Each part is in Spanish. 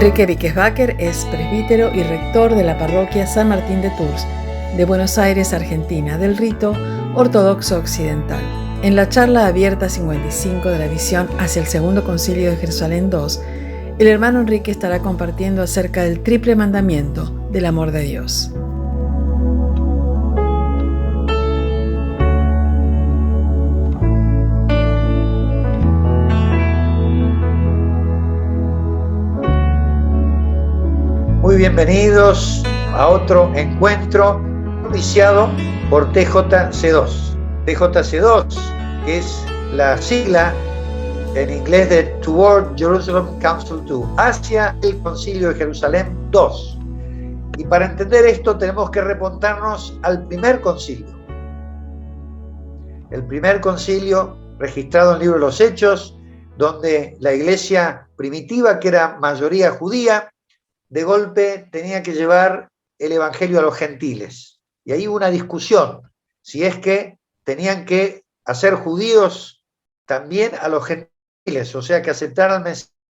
Enrique Víquez-Baker es presbítero y rector de la parroquia San Martín de Tours, de Buenos Aires, Argentina, del rito ortodoxo occidental. En la charla abierta 55 de la visión hacia el Segundo Concilio de Jerusalén II, el hermano Enrique estará compartiendo acerca del triple mandamiento del amor de Dios. Muy bienvenidos a otro encuentro iniciado por TJC2. TJC2 es la sigla en inglés de Toward Jerusalem Council II, hacia el Concilio de Jerusalén II. Y para entender esto tenemos que remontarnos al primer concilio. El primer concilio registrado en el libro de los Hechos, donde la iglesia primitiva, que era mayoría judía, de golpe tenía que llevar el evangelio a los gentiles. Y ahí hubo una discusión, si es que tenían que hacer judíos también a los gentiles, o sea, que aceptaran al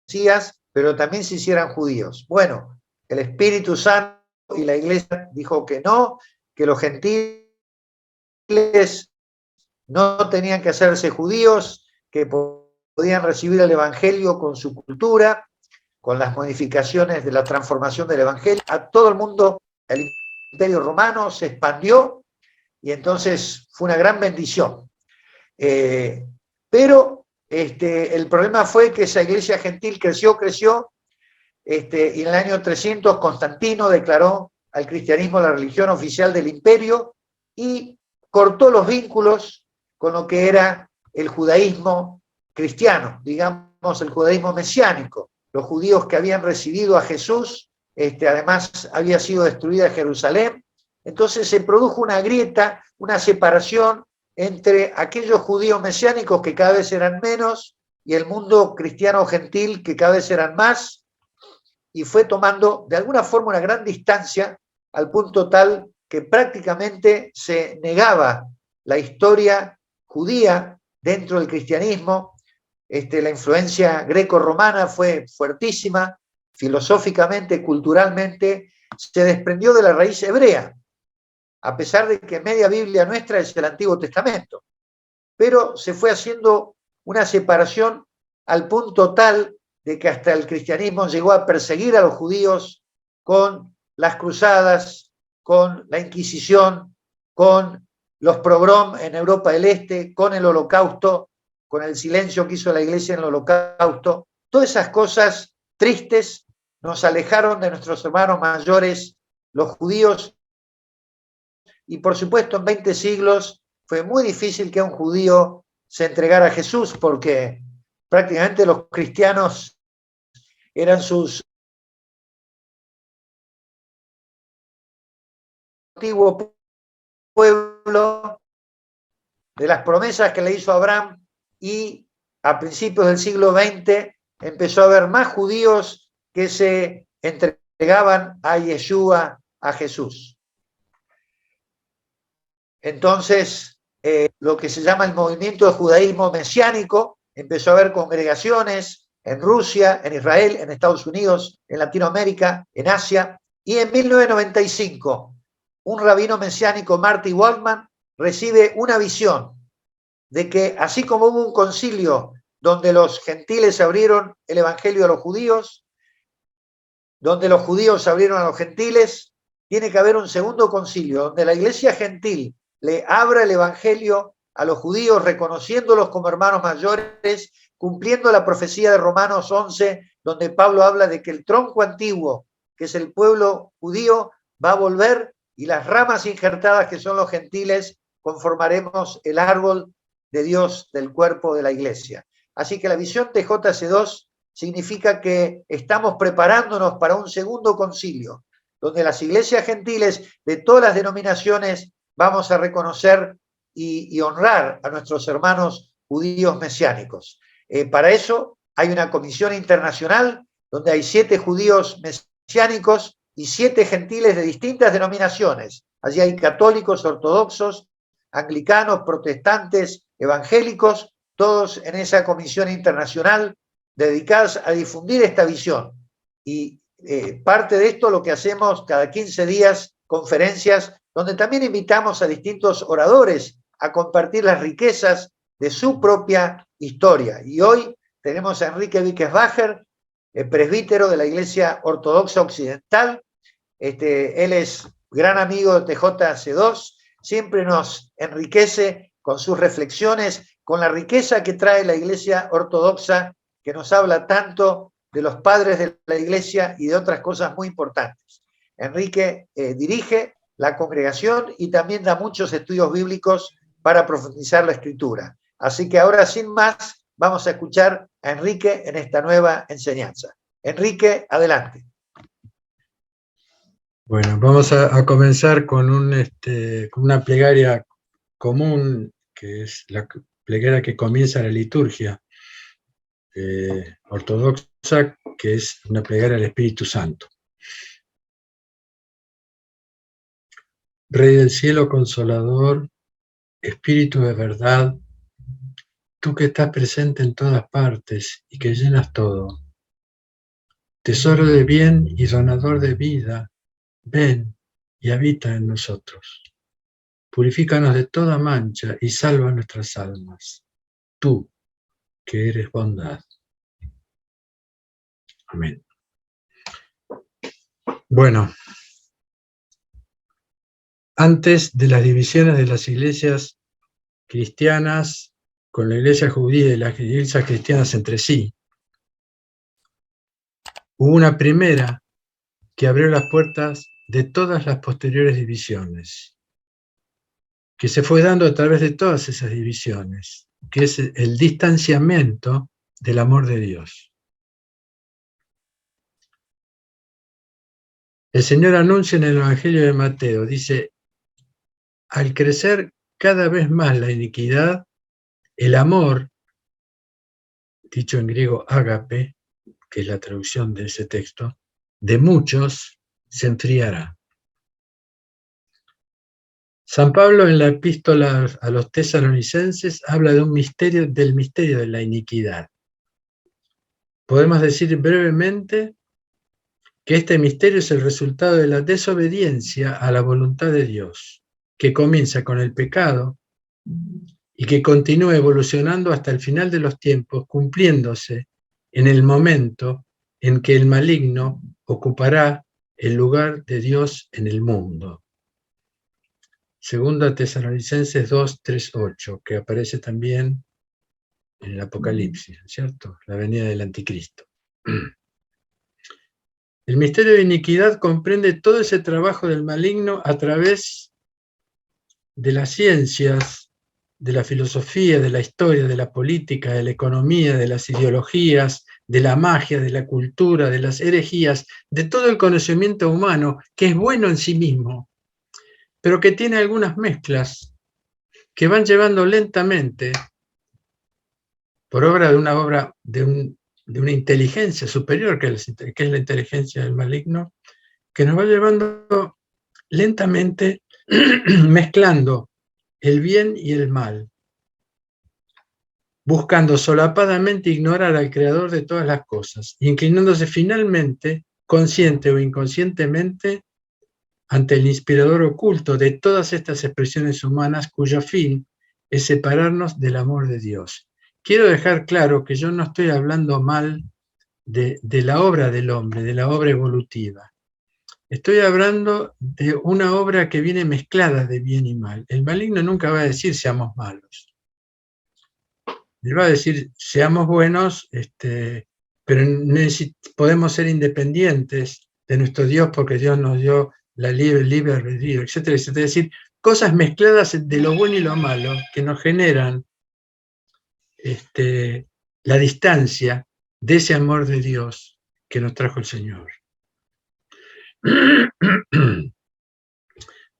Mesías, pero también se hicieran judíos. Bueno, el Espíritu Santo y la iglesia dijo que no, que los gentiles no tenían que hacerse judíos, que podían recibir el evangelio con su cultura, con las modificaciones de la transformación del evangelio. A todo el mundo, el imperio romano se expandió y entonces fue una gran bendición. Pero el problema fue que esa iglesia gentil creció, y en el año 300 Constantino declaró al cristianismo la religión oficial del imperio y cortó los vínculos con lo que era el judaísmo cristiano, digamos el judaísmo mesiánico. Los judíos que habían recibido a Jesús, además había sido destruida Jerusalén, entonces se produjo una grieta, una separación entre aquellos judíos mesiánicos que cada vez eran menos y el mundo cristiano gentil que cada vez eran más, y fue tomando de alguna forma una gran distancia al punto tal que prácticamente se negaba la historia judía dentro del cristianismo. La influencia greco-romana fue fuertísima, filosóficamente, culturalmente, se desprendió de la raíz hebrea, a pesar de que media Biblia nuestra es el Antiguo Testamento. Pero se fue haciendo una separación al punto tal de que hasta el cristianismo llegó a perseguir a los judíos con las cruzadas, con la Inquisición, con los pogroms en Europa del Este, con el Holocausto, con el silencio que hizo la iglesia en el Holocausto. Todas esas cosas tristes nos alejaron de nuestros hermanos mayores, los judíos, y por supuesto en 20 siglos fue muy difícil que un judío se entregara a Jesús, porque prácticamente los cristianos eran sus antiguo pueblo, de las promesas que le hizo Abraham, y a principios del siglo XX empezó a haber más judíos que se entregaban a Yeshua, a Jesús. Entonces, lo que se llama el movimiento de judaísmo mesiánico, empezó a haber congregaciones en Rusia, en Israel, en Estados Unidos, en Latinoamérica, en Asia, y en 1995, un rabino mesiánico, Marty Waldman, recibe una visión de que así como hubo un concilio donde los gentiles abrieron el evangelio a los judíos, donde los judíos abrieron a los gentiles, tiene que haber un segundo concilio donde la iglesia gentil le abra el evangelio a los judíos, reconociéndolos como hermanos mayores, cumpliendo la profecía de Romanos 11, donde Pablo habla de que el tronco antiguo, que es el pueblo judío, va a volver, y las ramas injertadas, que son los gentiles, conformaremos el árbol de Dios del cuerpo de la iglesia. Así que la visión TJC2 significa que estamos preparándonos para un segundo concilio, donde las iglesias gentiles de todas las denominaciones vamos a reconocer y honrar a nuestros hermanos judíos mesiánicos. Para eso hay una comisión internacional donde hay 7 judíos mesiánicos y 7 gentiles de distintas denominaciones. Allí hay católicos, ortodoxos, anglicanos, protestantes, evangélicos, todos en esa comisión internacional dedicados a difundir esta visión, y parte de esto lo que hacemos cada 15 días, conferencias, donde también invitamos a distintos oradores a compartir las riquezas de su propia historia. Y hoy tenemos a Enrique Víquez-Bacher, presbítero de la Iglesia Ortodoxa Occidental. Él es gran amigo de TJC2, siempre nos enriquece con sus reflexiones, con la riqueza que trae la Iglesia Ortodoxa, que nos habla tanto de los padres de la Iglesia y de otras cosas muy importantes. Enrique dirige la congregación y también da muchos estudios bíblicos para profundizar la Escritura. Así que ahora, sin más, vamos a escuchar a Enrique en esta nueva enseñanza. Enrique, adelante. Bueno, vamos a comenzar con una plegaria común, que es la plegaria que comienza la liturgia ortodoxa, que es una plegaria al Espíritu Santo. Rey del cielo, consolador, Espíritu de verdad, tú que estás presente en todas partes y que llenas todo, tesoro de bien y donador de vida, ven y habita en nosotros. Purifícanos de toda mancha y salva nuestras almas. Tú, que eres bondad. Amén. Bueno, antes de las divisiones de las iglesias cristianas con la iglesia judía y las iglesias cristianas entre sí, hubo una primera que abrió las puertas de todas las posteriores divisiones, que se fue dando a través de todas esas divisiones, que es el distanciamiento del amor de Dios. El Señor anuncia en el Evangelio de Mateo, dice, al crecer cada vez más la iniquidad, el amor, dicho en griego ágape, que es la traducción de ese texto, de muchos se enfriará. San Pablo en la epístola a los tesalonicenses habla de del misterio de la iniquidad. Podemos decir brevemente que este misterio es el resultado de la desobediencia a la voluntad de Dios, que comienza con el pecado y que continúa evolucionando hasta el final de los tiempos, cumpliéndose en el momento en que el maligno ocupará el lugar de Dios en el mundo. Segunda Tesalonicenses 2, 3, 8, que aparece también en el Apocalipsis, ¿cierto? La venida del anticristo. El misterio de iniquidad comprende todo ese trabajo del maligno a través de las ciencias, de la filosofía, de la historia, de la política, de la economía, de las ideologías, de la magia, de la cultura, de las herejías, de todo el conocimiento humano, que es bueno en sí mismo, pero que tiene algunas mezclas que van llevando lentamente, por obra de una inteligencia superior, que es la inteligencia del maligno, que nos va llevando lentamente mezclando el bien y el mal, buscando solapadamente ignorar al Creador de todas las cosas, inclinándose finalmente, consciente o inconscientemente, ante el inspirador oculto de todas estas expresiones humanas cuyo fin es separarnos del amor de Dios. Quiero dejar claro que yo no estoy hablando mal de la obra del hombre, de la obra evolutiva. Estoy hablando de una obra que viene mezclada de bien y mal. El maligno nunca va a decir seamos malos. Él va a decir seamos buenos, pero podemos ser independientes de nuestro Dios porque Dios nos dio la libre albedrío, etcétera, etcétera. Es decir, cosas mezcladas de lo bueno y lo malo que nos generan la distancia de ese amor de Dios que nos trajo el Señor.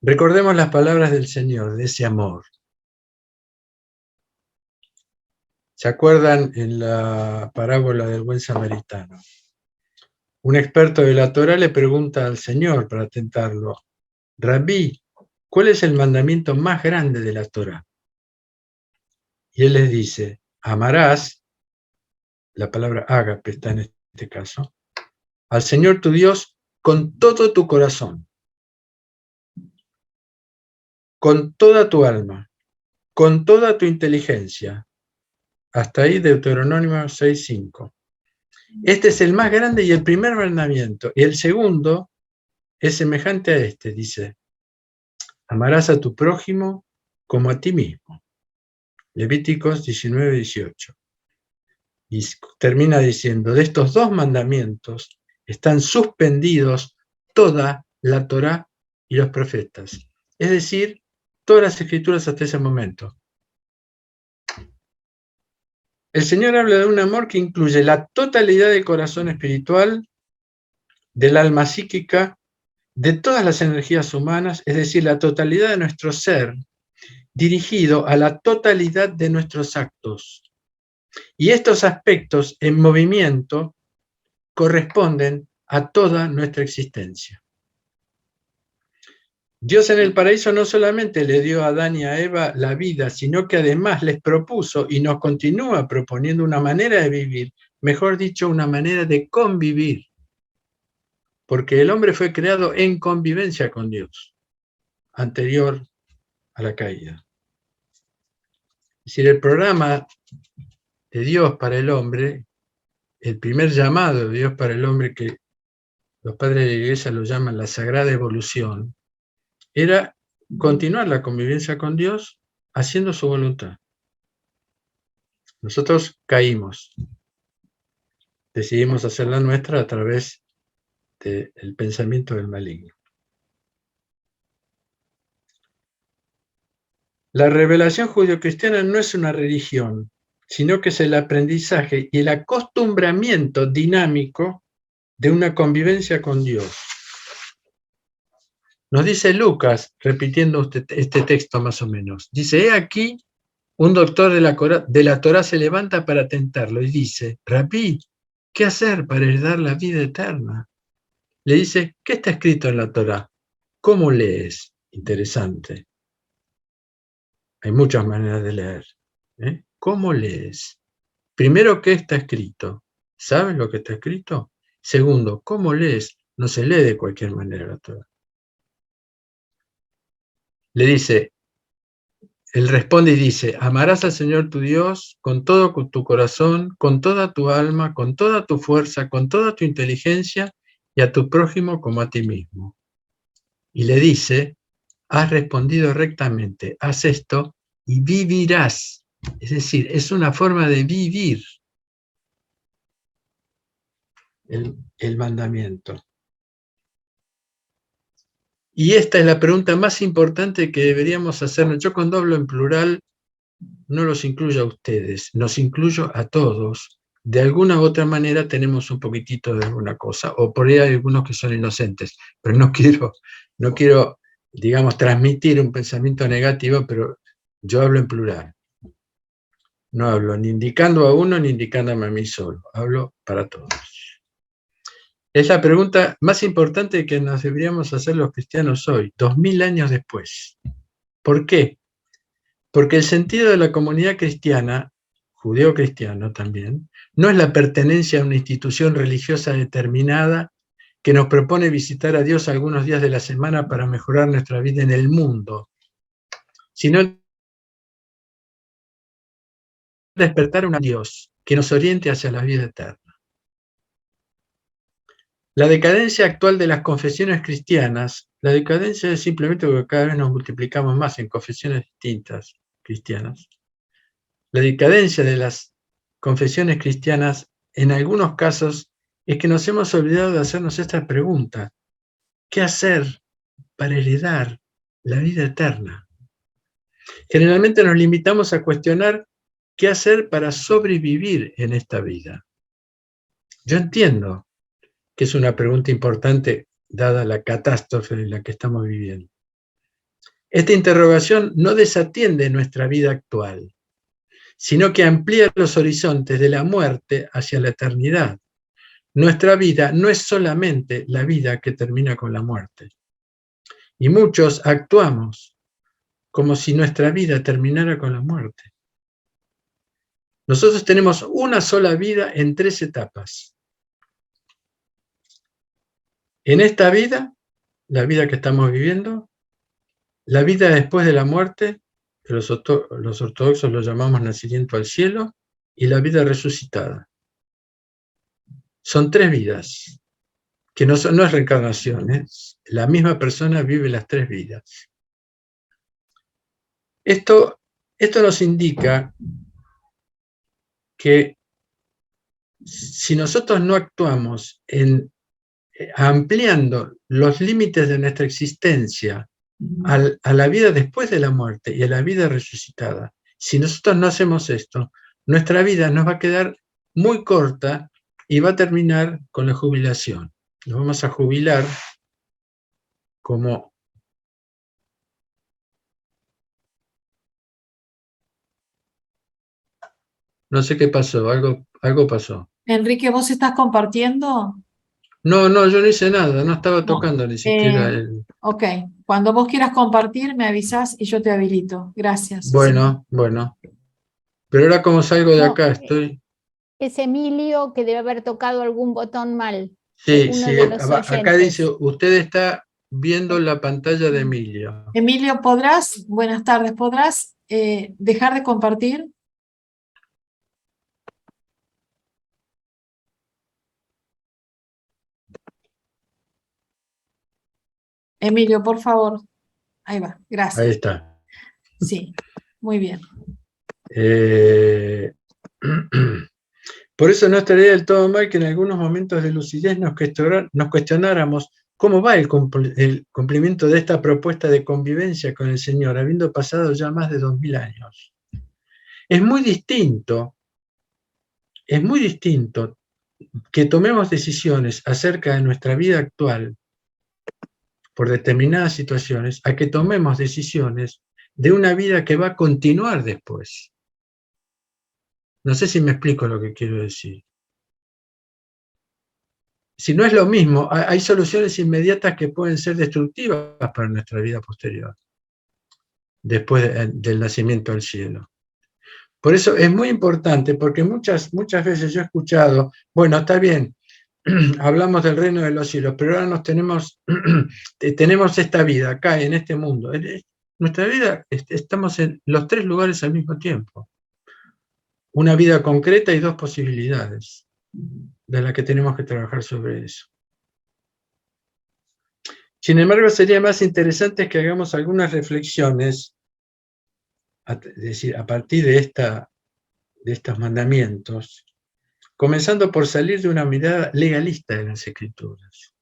Recordemos las palabras del Señor, de ese amor. ¿Se acuerdan en la parábola del buen samaritano? Un experto de la Torá le pregunta al Señor para tentarlo, Rabí, ¿cuál es el mandamiento más grande de la Torá? Y él les dice, amarás, la palabra ágape está en este caso, al Señor tu Dios con todo tu corazón, con toda tu alma, con toda tu inteligencia. Hasta ahí Deuteronomio 6:5. Este es el más grande y el primer mandamiento. Y el segundo es semejante a este, dice: amarás a tu prójimo como a ti mismo. Levíticos 19:18. Y termina diciendo: de estos dos mandamientos están suspendidos toda la Torá y los profetas. Es decir, todas las escrituras hasta ese momento. El Señor habla de un amor que incluye la totalidad del corazón espiritual, del alma psíquica, de todas las energías humanas, es decir, la totalidad de nuestro ser, dirigido a la totalidad de nuestros actos. Y estos aspectos en movimiento corresponden a toda nuestra existencia. Dios en el paraíso no solamente le dio a Adán y a Eva la vida, sino que además les propuso y nos continúa proponiendo una manera de vivir, mejor dicho, una manera de convivir. Porque el hombre fue creado en convivencia con Dios, anterior a la caída. Es decir, el programa de Dios para el hombre, el primer llamado de Dios para el hombre, que los padres de la Iglesia lo llaman la sagrada evolución, era continuar la convivencia con Dios haciendo su voluntad. Nosotros caímos, decidimos hacer la nuestra a través del pensamiento del maligno. La revelación judio-cristiana no es una religión, sino que es el aprendizaje y el acostumbramiento dinámico de una convivencia con Dios. Nos dice Lucas, repitiendo este texto más o menos, dice: he aquí, un doctor de la Torá se levanta para tentarlo y dice: Rabí, ¿qué hacer para heredar la vida eterna? Le dice: ¿qué está escrito en la Torá? ¿Cómo lees? Interesante. Hay muchas maneras de leer. ¿Cómo lees? Primero, ¿qué está escrito? ¿Sabes lo que está escrito? Segundo, ¿cómo lees? No se lee de cualquier manera la Torá. Le dice, él responde y dice: amarás al Señor tu Dios con todo tu corazón, con toda tu alma, con toda tu fuerza, con toda tu inteligencia, y a tu prójimo como a ti mismo. Y le dice: has respondido rectamente, haz esto y vivirás. Es decir, es una forma de vivir el mandamiento. Y esta es la pregunta más importante que deberíamos hacernos. Yo cuando hablo en plural no los incluyo a ustedes, nos incluyo a todos. De alguna u otra manera tenemos un poquitito de alguna cosa, o por ahí hay algunos que son inocentes, pero no quiero, digamos, transmitir un pensamiento negativo, pero yo hablo en plural. No hablo ni indicando a uno ni indicándome a mí solo, hablo para todos. Es la pregunta más importante que nos deberíamos hacer los cristianos hoy, 2000 años después. ¿Por qué? Porque el sentido de la comunidad cristiana, judeo-cristiano también, no es la pertenencia a una institución religiosa determinada que nos propone visitar a Dios algunos días de la semana para mejorar nuestra vida en el mundo, sino despertar a un Dios que nos oriente hacia la vida eterna. La decadencia actual de las confesiones cristianas, la decadencia es simplemente porque cada vez nos multiplicamos más en confesiones distintas cristianas. La decadencia de las confesiones cristianas, en algunos casos, es que nos hemos olvidado de hacernos esta pregunta: ¿qué hacer para heredar la vida eterna? Generalmente nos limitamos a cuestionar qué hacer para sobrevivir en esta vida. Yo entiendo que es una pregunta importante dada la catástrofe en la que estamos viviendo. Esta interrogación no desatiende nuestra vida actual, sino que amplía los horizontes de la muerte hacia la eternidad. Nuestra vida no es solamente la vida que termina con la muerte. Y muchos actuamos como si nuestra vida terminara con la muerte. Nosotros tenemos una sola vida en 3 etapas. En esta vida, la vida que estamos viviendo, la vida después de la muerte, que los ortodoxos lo llamamos nacimiento al cielo, y la vida resucitada. Son 3 vidas, que no es reencarnación, ¿eh? La misma persona vive las 3 vidas. Esto nos indica que si nosotros no actuamos ampliando los límites de nuestra existencia a la vida después de la muerte y a la vida resucitada, si nosotros no hacemos esto, nuestra vida nos va a quedar muy corta y va a terminar con la jubilación. Nos vamos a jubilar como... No sé qué pasó, algo pasó. Enrique, ¿vos estás compartiendo? No, yo no hice nada, no estaba tocando ni siquiera el... Ok, cuando vos quieras compartir me avisás y yo te habilito. Gracias. Bueno. Pero ahora como salgo de acá, estoy... Es Emilio que debe haber tocado algún botón mal. Sí, Acá acá dice, usted está viendo la pantalla de Emilio. Emilio, buenas tardes, ¿podrás dejar de compartir? Emilio, por favor. Ahí va, gracias. Ahí está. Sí, muy bien. Por eso no estaría del todo mal que en algunos momentos de lucidez nos cuestionáramos cómo va el cumplimiento de esta propuesta de convivencia con el Señor, habiendo pasado ya más de 2000 años. Es muy distinto que tomemos decisiones acerca de nuestra vida actual por determinadas situaciones, a que tomemos decisiones de una vida que va a continuar después. No sé si me explico lo que quiero decir. Si no es lo mismo, hay soluciones inmediatas que pueden ser destructivas para nuestra vida posterior, después del nacimiento al cielo. Por eso es muy importante, porque muchas veces yo he escuchado, bueno, está bien, hablamos del reino de los cielos, pero ahora tenemos esta vida acá, en este mundo. Nuestra vida, estamos en los 3 lugares al mismo tiempo. Una vida concreta y 2 posibilidades, de las que tenemos que trabajar sobre eso. Sin embargo, sería más interesante que hagamos algunas reflexiones, es decir, a partir de estos mandamientos, comenzando por salir de una mirada legalista de las Escrituras.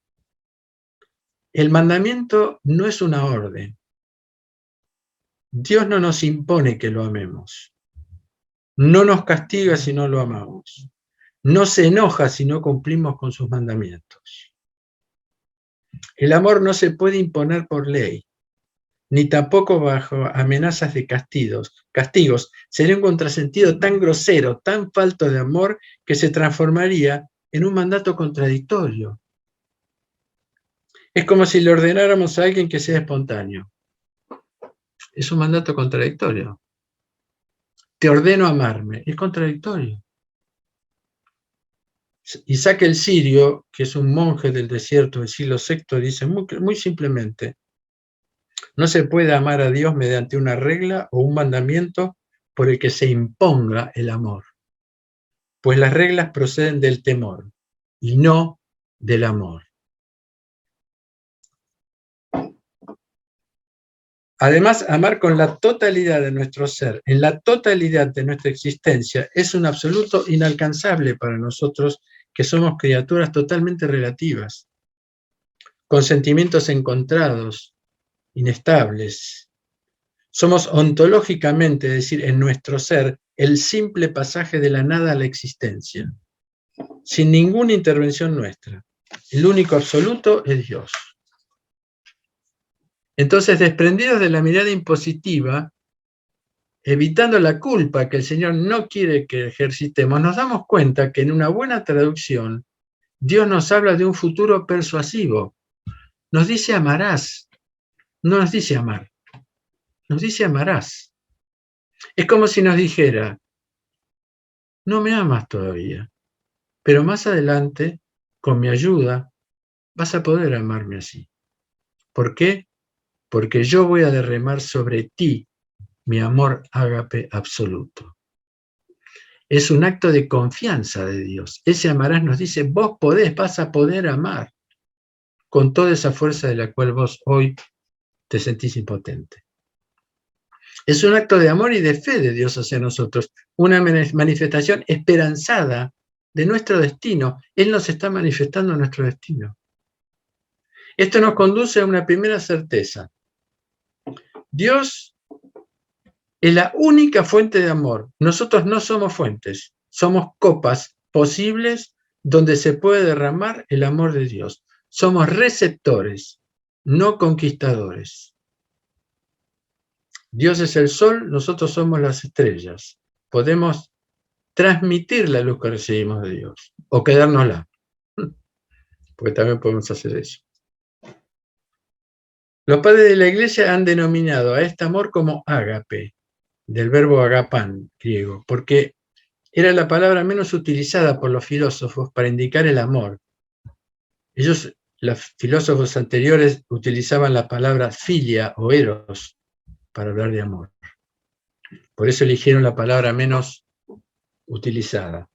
El mandamiento no es una orden. Dios no nos impone que lo amemos. No nos castiga si no lo amamos. No se enoja si no cumplimos con sus mandamientos. El amor no se puede imponer por ley, ni tampoco bajo amenazas de castigos. Sería un contrasentido tan grosero, tan falto de amor, que se transformaría en un mandato contradictorio. Es como si le ordenáramos a alguien que sea espontáneo. Es un mandato contradictorio. Te ordeno amarme. Es contradictorio. Isaac el Sirio, que es un monje del desierto del siglo VI, dice muy simplemente: no se puede amar a Dios mediante una regla o un mandamiento por el que se imponga el amor, pues las reglas proceden del temor y no del amor. Además, amar con la totalidad de nuestro ser, en la totalidad de nuestra existencia, es un absoluto inalcanzable para nosotros, que somos criaturas totalmente relativas, con sentimientos encontrados, inestables. Somos ontológicamente, es decir, en nuestro ser, el simple pasaje de la nada a la existencia, sin ninguna intervención nuestra. El único absoluto es Dios. Entonces, desprendidos de la mirada impositiva, evitando la culpa que el Señor no quiere que ejercitemos, nos damos cuenta que en una buena traducción, Dios nos habla de un futuro persuasivo. Nos dice amarás, no nos dice amar, nos dice amarás. Es como si nos dijera: no me amas todavía, pero más adelante, con mi ayuda, vas a poder amarme así. ¿Por qué? Porque yo voy a derramar sobre ti mi amor ágape absoluto. Es un acto de confianza de Dios. Ese amarás nos dice, vos podés, vas a poder amar con toda esa fuerza de la cual vos hoy te sentís impotente. Es un acto de amor y de fe de Dios hacia nosotros, una manifestación esperanzada de nuestro destino. Él nos está manifestando nuestro destino. Esto nos conduce a una primera certeza. Dios es la única fuente de amor. Nosotros no somos fuentes, somos copas posibles donde se puede derramar el amor de Dios. Somos receptores, no conquistadores. Dios es el sol, nosotros somos las estrellas. Podemos transmitir la luz que recibimos de Dios o quedárnosla, porque también podemos hacer eso. Los padres de la Iglesia han denominado a este amor como ágape, del verbo agapán griego, porque era la palabra menos utilizada por los filósofos para indicar el amor. Ellos, los filósofos anteriores, utilizaban la palabra filia o eros para hablar de amor. Por eso eligieron la palabra menos utilizada.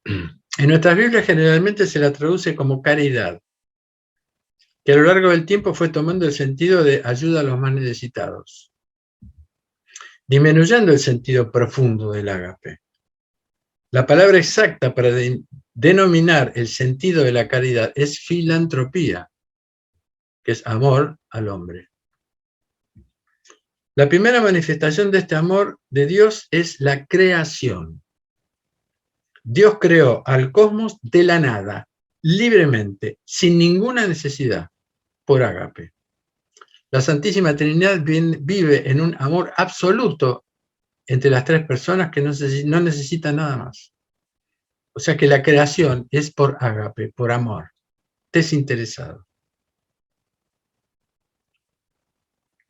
En nuestras Biblias generalmente se la traduce como caridad, que a lo largo del tiempo fue tomando el sentido de ayuda a los más necesitados, disminuyendo el sentido profundo del ágape. La palabra exacta para denominar el sentido de la caridad es filantropía, que es amor al hombre. La primera manifestación de este amor de Dios es la creación. Dios creó al cosmos de la nada, libremente, sin ninguna necesidad, por ágape. La Santísima Trinidad vive en un amor absoluto entre las tres personas que no necesitan nada más. O sea que la creación es por ágape, por amor, desinteresado.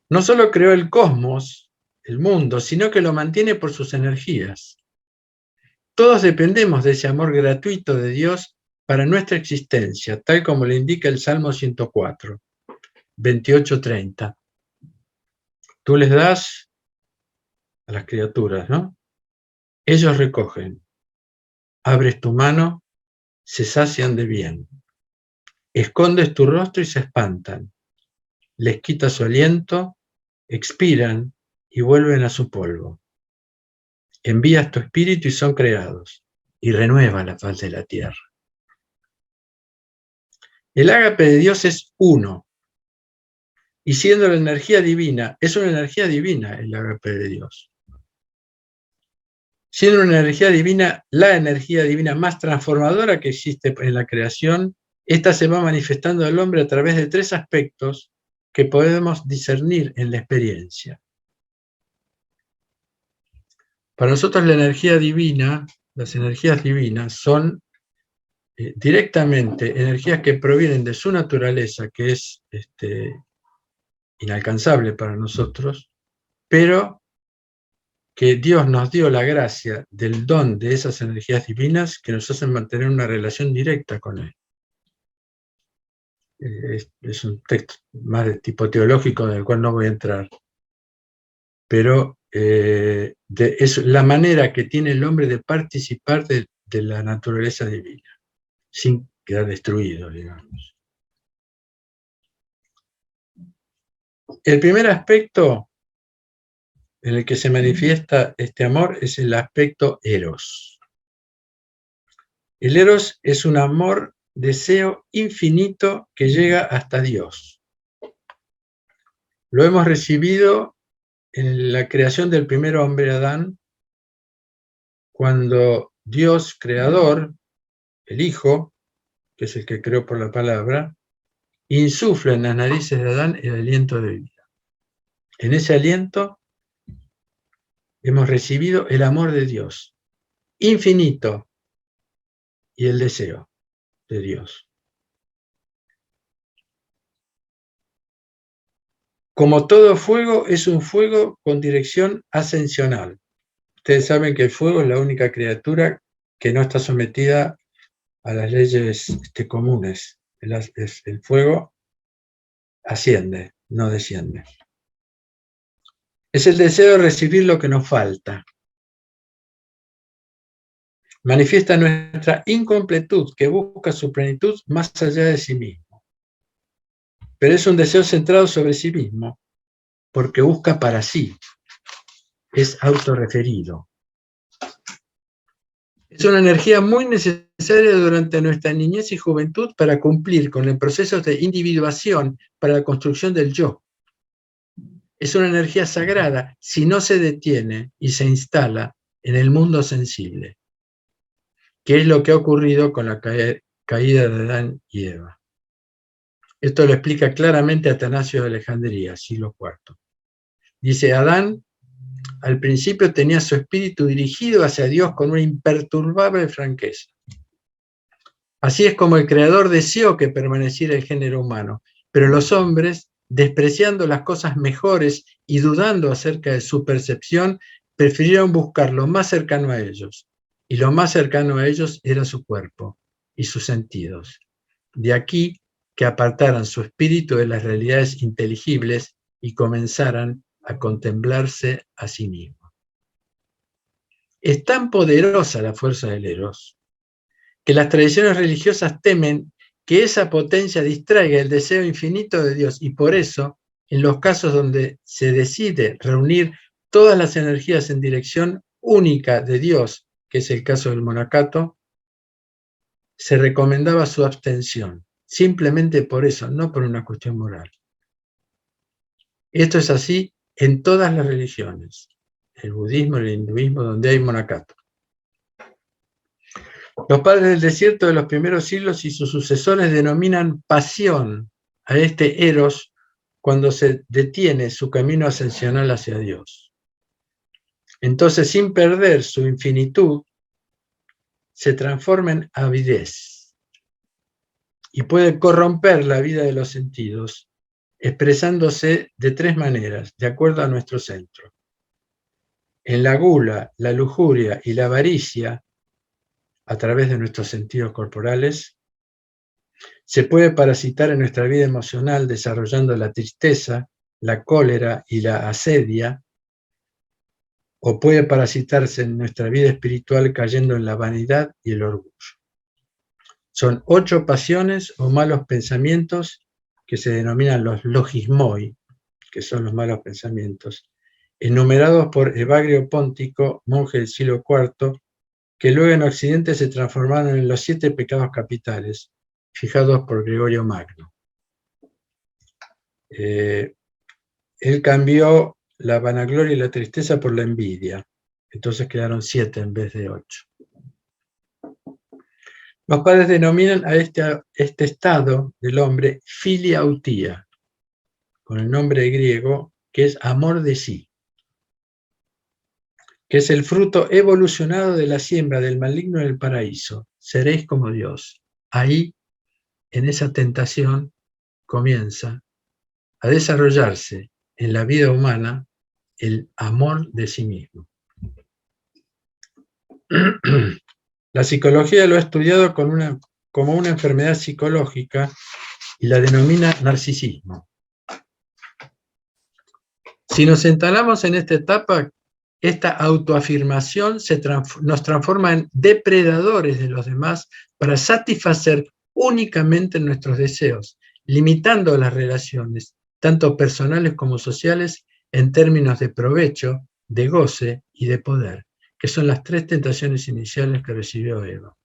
No solo creó el cosmos, el mundo, sino que lo mantiene por sus energías. Todos dependemos de ese amor gratuito de Dios para nuestra existencia, tal como le indica el Salmo 104, 28-30. Tú les das a las criaturas, ¿no? Ellos recogen. Abres tu mano, se sacian de bien. Escondes tu rostro y se espantan. Les quitas su aliento, expiran y vuelven a su polvo. Envías tu espíritu y son creados, y renueva la faz de la tierra. El ágape de Dios es uno, y siendo la energía divina, es una energía divina el ágape de Dios. Siendo una energía divina, la energía divina más transformadora que existe en la creación, esta se va manifestando al hombre a través de tres aspectos que podemos discernir en la experiencia. Para nosotros la energía divina, las energías divinas son directamente energías que provienen de su naturaleza, que es inalcanzable para nosotros, pero que Dios nos dio la gracia del don de esas energías divinas que nos hacen mantener una relación directa con Él. Es un texto más de tipo teológico en el cual no voy a entrar, pero es la manera que tiene el hombre de participar de la naturaleza divina, sin quedar destruido, digamos. El primer aspecto en el que se manifiesta este amor es el aspecto eros. El eros es un amor, deseo infinito que llega hasta Dios. Lo hemos recibido en la creación del primer hombre, Adán, cuando Dios creador, el Hijo, que es el que creó por la palabra, insufla en las narices de Adán el aliento de vida. En ese aliento hemos recibido el amor de Dios, infinito, y el deseo de Dios. Como todo fuego, es un fuego con dirección ascensional. Ustedes saben que el fuego es la única criatura que no está sometida a las leyes comunes. El fuego asciende, no desciende. Es el deseo de recibir lo que nos falta. Manifiesta nuestra incompletud que busca su plenitud más allá de sí mismo. Pero es un deseo centrado sobre sí mismo, porque busca para sí. Es autorreferido. Es una energía muy necesaria durante nuestra niñez y juventud para cumplir con el proceso de individuación para la construcción del yo. Es una energía sagrada si no se detiene y se instala en el mundo sensible, que es lo que ha ocurrido con la caída de Adán y Eva. Esto lo explica claramente Atanasio de Alejandría, siglo IV. Dice, Adán al principio tenía su espíritu dirigido hacia Dios con una imperturbable franqueza. Así es como el Creador deseó que permaneciera el género humano, pero los hombres, despreciando las cosas mejores y dudando acerca de su percepción, prefirieron buscar lo más cercano a ellos, y lo más cercano a ellos era su cuerpo y sus sentidos. De aquí que apartaran su espíritu de las realidades inteligibles y comenzaran a contemplarse a sí mismo. Es tan poderosa la fuerza del Eros que las tradiciones religiosas temen que esa potencia distraiga el deseo infinito de Dios y por eso, en los casos donde se decide reunir todas las energías en dirección única de Dios, que es el caso del monacato, se recomendaba su abstención, simplemente por eso, no por una cuestión moral. Esto es así en todas las religiones, el budismo, el hinduismo, donde hay monacato. Los padres del desierto de los primeros siglos y sus sucesores denominan pasión a este eros cuando se detiene su camino ascensional hacia Dios. Entonces, sin perder su infinitud, se transforma en avidez y puede corromper la vida de los sentidos, expresándose de tres maneras, de acuerdo a nuestro centro. En la gula, la lujuria y la avaricia, a través de nuestros sentidos corporales, se puede parasitar en nuestra vida emocional desarrollando la tristeza, la cólera y la asedia, o puede parasitarse en nuestra vida espiritual cayendo en la vanidad y el orgullo. Son 8 pasiones o malos pensamientos que se denominan los logismoi, que son los malos pensamientos, enumerados por Evagrio Póntico, monje del siglo IV, que luego en Occidente se transformaron en los 7 pecados capitales, fijados por Gregorio Magno. Él cambió la vanagloria y la tristeza por la envidia, entonces quedaron 7 en vez de 8. Los padres denominan a este estado del hombre filiautía, con el nombre griego que es amor de sí, que es el fruto evolucionado de la siembra del maligno en el paraíso. Seréis como Dios. Ahí, en esa tentación, comienza a desarrollarse en la vida humana el amor de sí mismo. La psicología lo ha estudiado como una enfermedad psicológica y la denomina narcisismo. Si nos instalamos en esta etapa, esta autoafirmación nos transforma en depredadores de los demás para satisfacer únicamente nuestros deseos, limitando las relaciones, tanto personales como sociales, en términos de provecho, de goce y de poder, que son las 3 tentaciones iniciales que recibió Eva.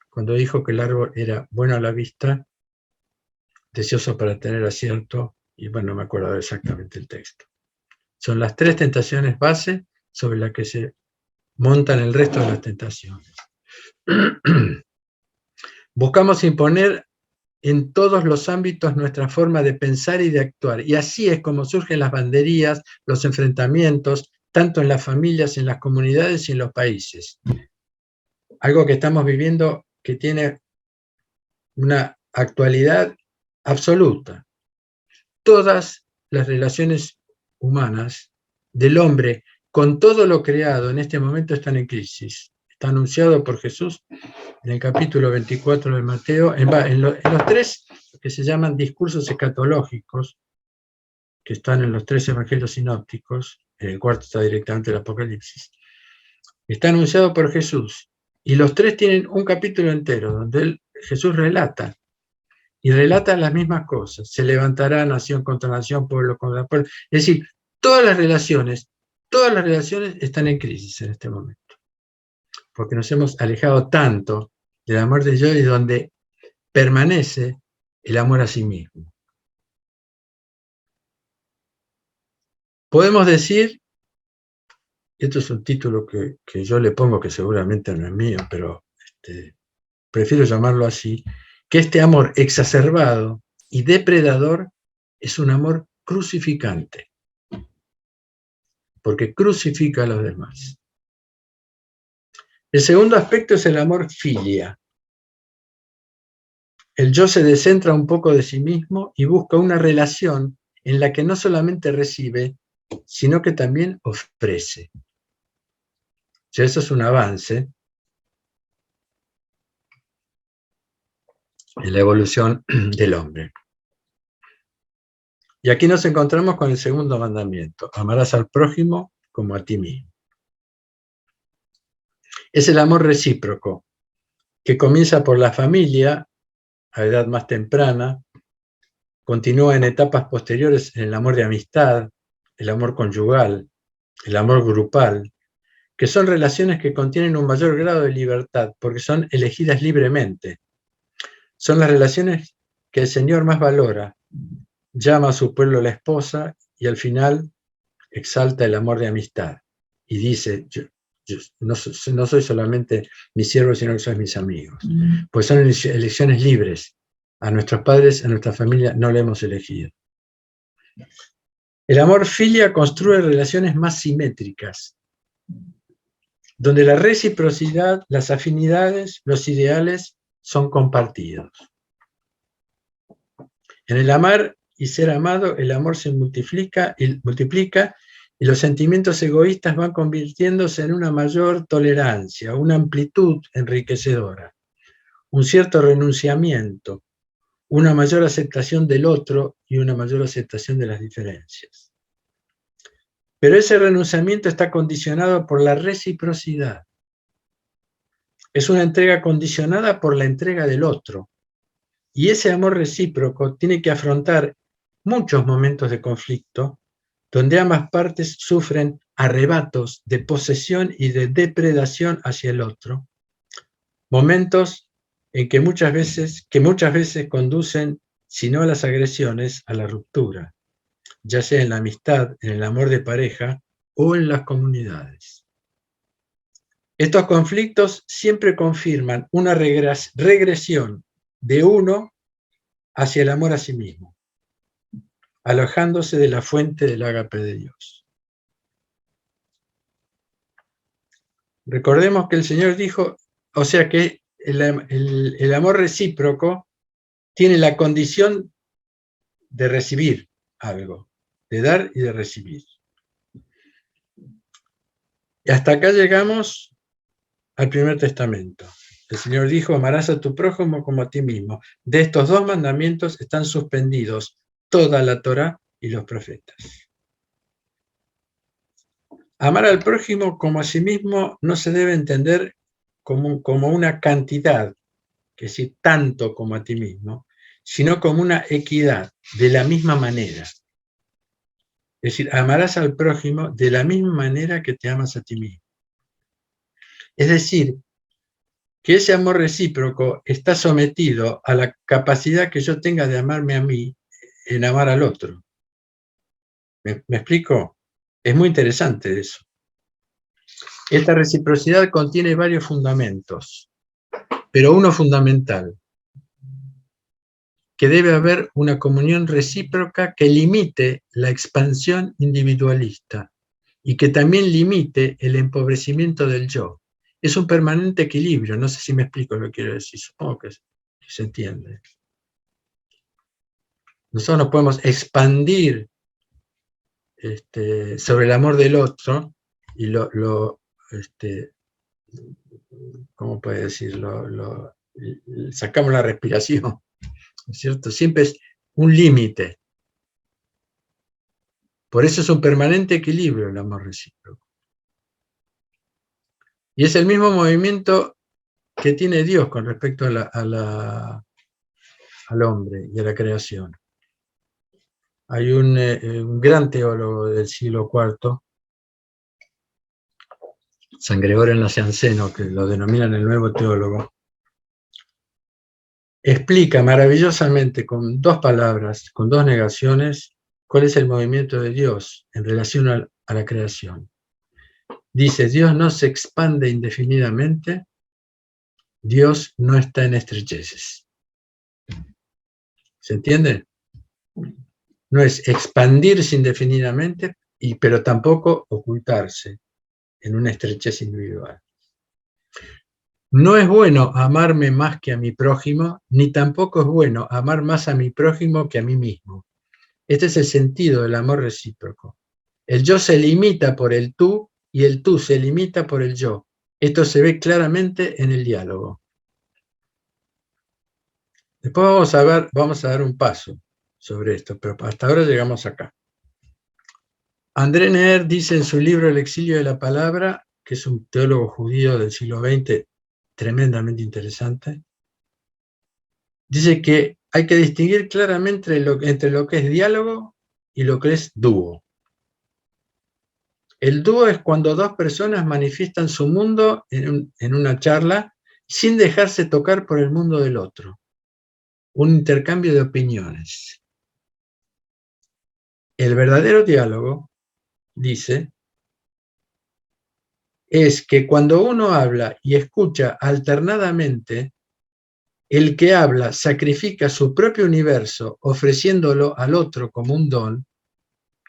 Cuando dijo que el árbol era bueno a la vista, deseoso para tener acierto, y bueno, no me acuerdo exactamente el texto. Son las 3 tentaciones base sobre las que se montan el resto de las tentaciones. Buscamos imponer en todos los ámbitos nuestra forma de pensar y de actuar, y así es como surgen las banderías, los enfrentamientos, tanto en las familias, en las comunidades y en los países. Algo que estamos viviendo que tiene una actualidad absoluta. Todas las relaciones humanas del hombre con todo lo creado en este momento están en crisis. está anunciado por Jesús en el capítulo 24 de Mateo, en los tres que se llaman discursos escatológicos, que están en los tres evangelios sinópticos, el cuarto está directamente en el Apocalipsis, está anunciado por Jesús, y los tres tienen un capítulo entero, donde Jesús relata, y relata las mismas cosas, se levantará nación contra nación, pueblo contra pueblo, es decir, todas las relaciones están en crisis en este momento, porque nos hemos alejado tanto del amor de Dios y donde permanece el amor a sí mismo. Podemos decir, esto es un título que yo le pongo, que seguramente no es mío, pero prefiero llamarlo así, que este amor exacerbado y depredador es un amor crucificante, porque crucifica a los demás. El segundo aspecto es el amor filia. El yo se descentra un poco de sí mismo y busca una relación en la que no solamente recibe, sino que también ofrece. Ya eso es un avance en la evolución del hombre. Y aquí nos encontramos con el segundo mandamiento: amarás al prójimo como a ti mismo. Es el amor recíproco, que comienza por la familia a edad más temprana, continúa en etapas posteriores en el amor de amistad, el amor conyugal, el amor grupal, que son relaciones que contienen un mayor grado de libertad, porque son elegidas libremente. Son las relaciones que el Señor más valora, llama a su pueblo la esposa y al final exalta el amor de amistad y dice, yo no soy solamente mi siervo, sino que sois mis amigos. Pues son elecciones libres. A nuestros padres, a nuestra familia, no le hemos elegido. El amor filia construye relaciones más simétricas, donde la reciprocidad, las afinidades, los ideales son compartidos. En el amar y ser amado, el amor se multiplica y los sentimientos egoístas van convirtiéndose en una mayor tolerancia, una amplitud enriquecedora, un cierto renunciamiento, una mayor aceptación del otro y una mayor aceptación de las diferencias. Pero ese renunciamiento está condicionado por la reciprocidad. Es una entrega condicionada por la entrega del otro. Y ese amor recíproco tiene que afrontar muchos momentos de conflicto donde ambas partes sufren arrebatos de posesión y de depredación hacia el otro. Momentos en que muchas veces conducen, si no a las agresiones, a la ruptura, ya sea en la amistad, en el amor de pareja o en las comunidades. Estos conflictos siempre confirman una regresión de uno hacia el amor a sí mismo, alejándose de la fuente del ágape de Dios. Recordemos que el Señor dijo, o sea que el amor recíproco tiene la condición de recibir algo, de dar y de recibir. Y hasta acá llegamos al Primer Testamento. El Señor dijo, amarás a tu prójimo como a ti mismo. De estos dos mandamientos están suspendidos toda la Torá y los profetas. Amar al prójimo como a sí mismo no se debe entender como una cantidad, que es decir, tanto como a ti mismo, sino como una equidad, de la misma manera. Es decir, amarás al prójimo de la misma manera que te amas a ti mismo. Es decir, que ese amor recíproco está sometido a la capacidad que yo tenga de amarme a mí en amar al otro. ¿Me explico? Es muy interesante eso. Esta reciprocidad contiene varios fundamentos, pero uno fundamental, que debe haber una comunión recíproca que limite la expansión individualista y que también limite el empobrecimiento del yo. Es un permanente equilibrio, no sé si me explico lo que quiero decir, supongo que se entiende. Nosotros nos podemos expandir sobre el amor del otro y ¿cómo puede decirlo? Sacamos la respiración, ¿no es cierto? Siempre es un límite. Por eso es un permanente equilibrio el amor recíproco. Y es el mismo movimiento que tiene Dios con respecto al hombre y a la creación. Hay un gran teólogo del siglo IV, San Gregorio Nacianceno, que lo denominan el nuevo teólogo, explica maravillosamente con dos palabras, con dos negaciones, cuál es el movimiento de Dios en relación a la creación. Dice, Dios no se expande indefinidamente, Dios no está en estrecheces. ¿Se entiende? No es expandirse indefinidamente, pero tampoco ocultarse en una estrechez individual. No es bueno amarme más que a mi prójimo, ni tampoco es bueno amar más a mi prójimo que a mí mismo. Este es el sentido del amor recíproco. El yo se limita por el tú y el tú se limita por el yo. Esto se ve claramente en el diálogo. Después vamos a dar un paso sobre esto, pero hasta ahora llegamos acá. André Neher dice en su libro El exilio de la palabra, que es un teólogo judío del siglo XX tremendamente interesante, dice que hay que distinguir claramente entre lo que es diálogo y lo que es dúo. El dúo es cuando dos personas manifiestan su mundo en una charla sin dejarse tocar por el mundo del otro. Un intercambio de opiniones. El verdadero diálogo, dice, es que cuando uno habla y escucha alternadamente, el que habla sacrifica su propio universo ofreciéndolo al otro como un don.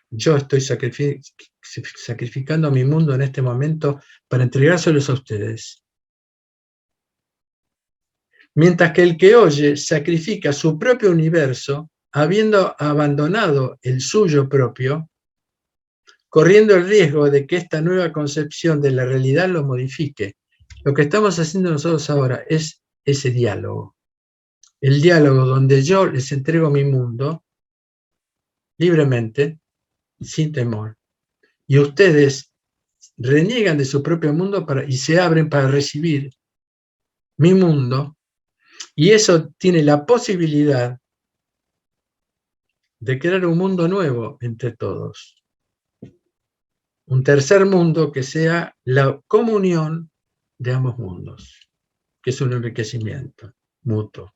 Yo estoy sacrificando mi mundo en este momento para entregárselos a ustedes. Mientras que el que oye sacrifica su propio universo, habiendo abandonado el suyo propio, corriendo el riesgo de que esta nueva concepción de la realidad lo modifique. Lo que estamos haciendo nosotros ahora es ese diálogo. El diálogo donde yo les entrego mi mundo libremente, sin temor. Y ustedes reniegan de su propio mundo y se abren para recibir mi mundo. Y eso tiene la posibilidad de crear un mundo nuevo entre todos. Un tercer mundo que sea la comunión de ambos mundos, que es un enriquecimiento mutuo.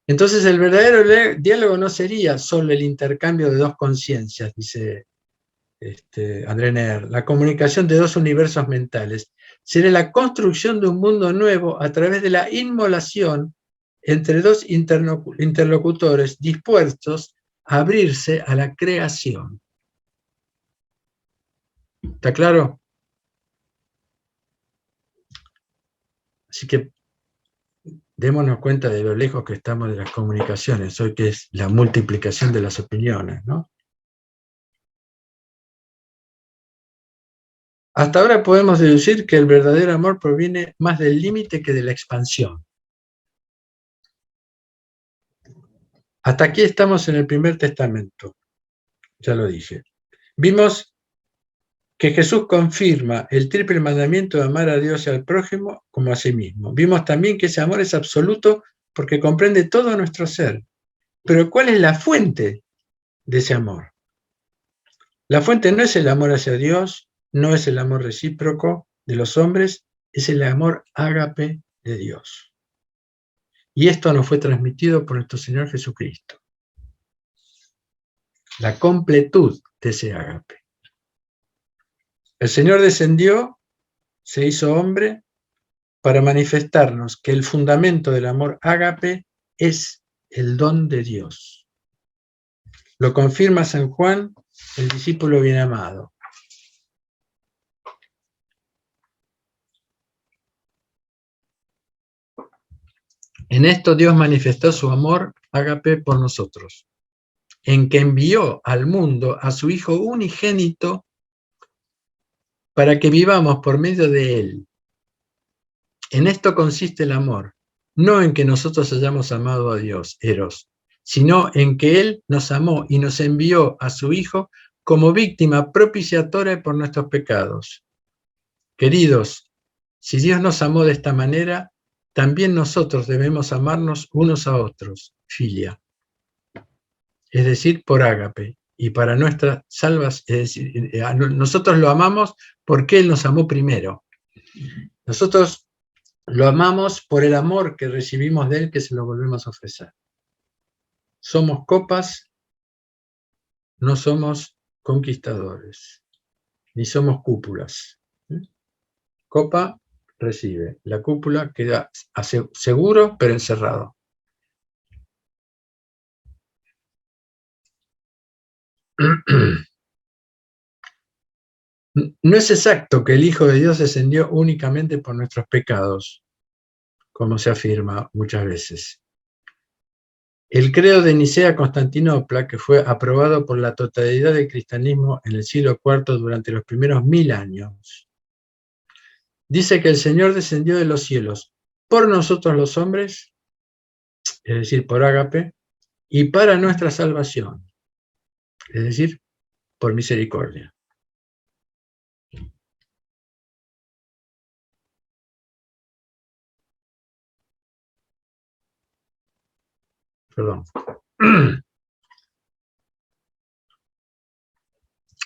Entonces el verdadero diálogo no sería solo el intercambio de dos conciencias, dice André Neher, la comunicación de dos universos mentales, sería la construcción de un mundo nuevo a través de la inmolación entre dos interlocutores dispuestos a abrirse a la creación. ¿Está claro? Así que démonos cuenta de lo lejos que estamos de las comunicaciones, hoy que es la multiplicación de las opiniones, ¿no? Hasta ahora podemos deducir que el verdadero amor proviene más del límite que de la expansión. Hasta aquí estamos en el Primer Testamento, ya lo dije. Vimos que Jesús confirma el triple mandamiento de amar a Dios y al prójimo como a sí mismo. Vimos también que ese amor es absoluto porque comprende todo nuestro ser. Pero ¿cuál es la fuente de ese amor? La fuente no es el amor hacia Dios, no es el amor recíproco de los hombres, es el amor ágape de Dios. Y esto nos fue transmitido por nuestro Señor Jesucristo. La completud de ese ágape. El Señor descendió, se hizo hombre, para manifestarnos que el fundamento del amor ágape es el don de Dios. Lo confirma San Juan, el discípulo bien amado. En esto Dios manifestó su amor ágape por nosotros, en que envió al mundo a su Hijo unigénito para que vivamos por medio de Él. En esto consiste el amor, no en que nosotros hayamos amado a Dios, Eros, sino en que Él nos amó y nos envió a su Hijo como víctima propiciatoria por nuestros pecados. Queridos, si Dios nos amó de esta manera, también nosotros debemos amarnos unos a otros, filia, es decir, por ágape, y para nuestras salvas, es decir, nosotros lo amamos porque Él nos amó primero. Nosotros lo amamos por el amor que recibimos de Él, que se lo volvemos a ofrecer. Somos copas, no somos conquistadores, ni somos cúpulas. Copa recibe, la cúpula queda seguro, pero encerrado. No es exacto que el Hijo de Dios descendió únicamente por nuestros pecados, como se afirma muchas veces. El credo de Nicea-Constantinopla, que fue aprobado por la totalidad del cristianismo en el siglo IV durante los primeros 1000 años, dice que el Señor descendió de los cielos por nosotros los hombres, es decir, por ágape, y para nuestra salvación, es decir, por misericordia. Perdón.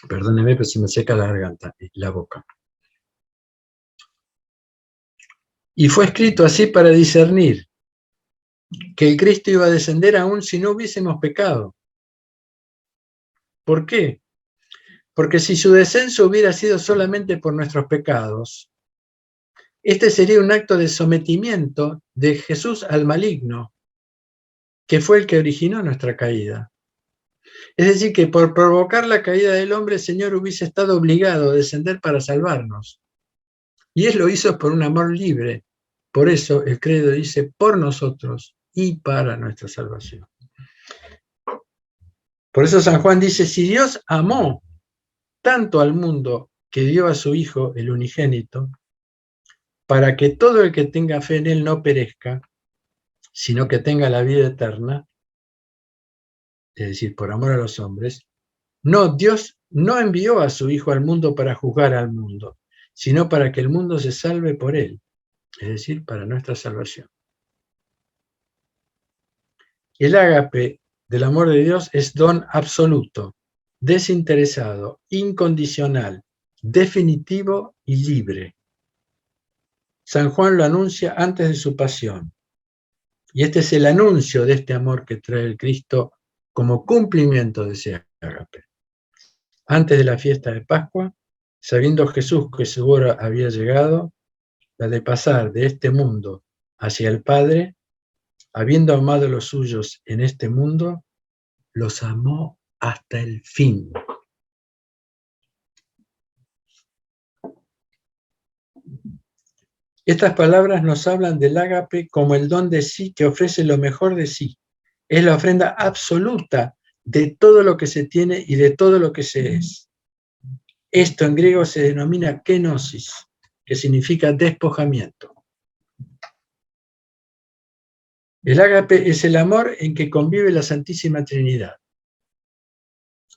Perdóneme, pero se me seca la garganta y la boca. Y fue escrito así para discernir que el Cristo iba a descender aún si no hubiésemos pecado. ¿Por qué? Porque si su descenso hubiera sido solamente por nuestros pecados, este sería un acto de sometimiento de Jesús al maligno, que fue el que originó nuestra caída. Es decir, que por provocar la caída del hombre, el Señor hubiese estado obligado a descender para salvarnos. Y Él lo hizo por un amor libre. Por eso el credo dice, por nosotros y para nuestra salvación. Por eso San Juan dice, si Dios amó tanto al mundo que dio a su Hijo, el unigénito, para que todo el que tenga fe en Él no perezca, sino que tenga la vida eterna, es decir, por amor a los hombres, no, Dios no envió a su Hijo al mundo para juzgar al mundo, sino para que el mundo se salve por Él, es decir, para nuestra salvación. El ágape del amor de Dios es don absoluto, desinteresado, incondicional, definitivo y libre. San Juan lo anuncia antes de su pasión. Y este es el anuncio de este amor que trae el Cristo como cumplimiento de ese ágape. Antes de la fiesta de Pascua, sabiendo Jesús que su hora había llegado, la de pasar de este mundo hacia el Padre, habiendo amado a los suyos en este mundo, los amó hasta el fin. Estas palabras nos hablan del ágape como el don de sí que ofrece lo mejor de sí. Es la ofrenda absoluta de todo lo que se tiene y de todo lo que se es. Esto en griego se denomina kenosis, que significa despojamiento. El ágape es el amor en que convive la Santísima Trinidad.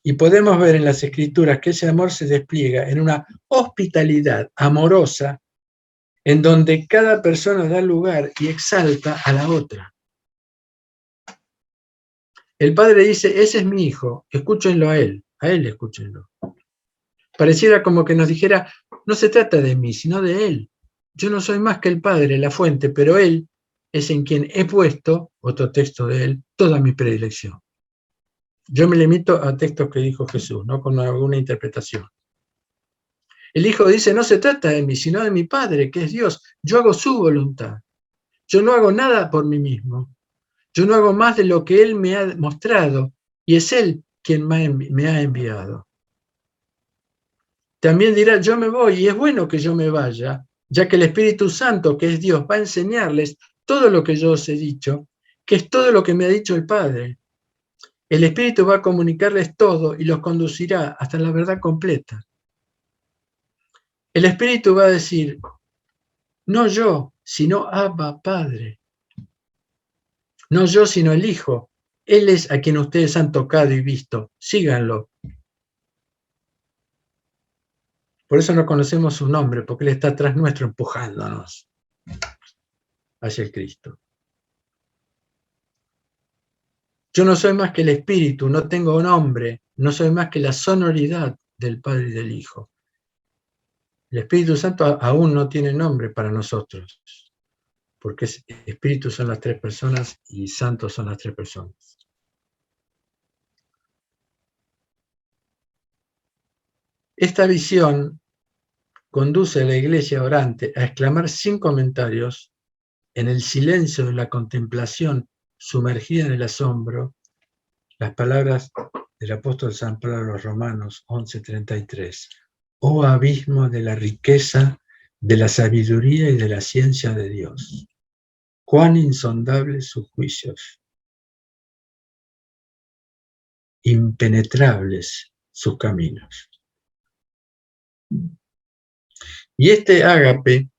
Y podemos ver en las Escrituras que ese amor se despliega en una hospitalidad amorosa en donde cada persona da lugar y exalta a la otra. El Padre dice, ese es mi Hijo, escúchenlo a Él escúchenlo. Pareciera como que nos dijera, no se trata de mí, sino de Él. Yo no soy más que el Padre, la fuente, pero Él es en quien he puesto, otro texto de Él, toda mi predilección. Yo me limito a textos que dijo Jesús, no con alguna interpretación. El Hijo dice, no se trata de mí, sino de mi Padre, que es Dios. Yo hago su voluntad. Yo no hago nada por mí mismo. Yo no hago más de lo que Él me ha mostrado, y es Él quien me ha enviado. También dirá, yo me voy, y es bueno que yo me vaya, ya que el Espíritu Santo, que es Dios, va a enseñarles todo lo que yo os he dicho, que es todo lo que me ha dicho el Padre. El Espíritu va a comunicarles todo y los conducirá hasta la verdad completa. El Espíritu va a decir, no yo, sino Abba, Padre. No yo, sino el Hijo. Él es a quien ustedes han tocado y visto. Síganlo. Por eso no conocemos su nombre, porque Él está atrás nuestro empujándonos hacia el Cristo. Yo no soy más que el Espíritu, no tengo nombre, no soy más que la sonoridad del Padre y del Hijo. El Espíritu Santo aún no tiene nombre para nosotros, porque Espíritu son las tres personas y Santo son las tres personas. Esta visión conduce a la iglesia orante a exclamar sin comentarios, en el silencio de la contemplación sumergida en el asombro, las palabras del apóstol San Pablo a los Romanos 11:33. Oh abismo de la riqueza, de la sabiduría y de la ciencia de Dios. Cuán insondables sus juicios, impenetrables sus caminos. Y este ágape,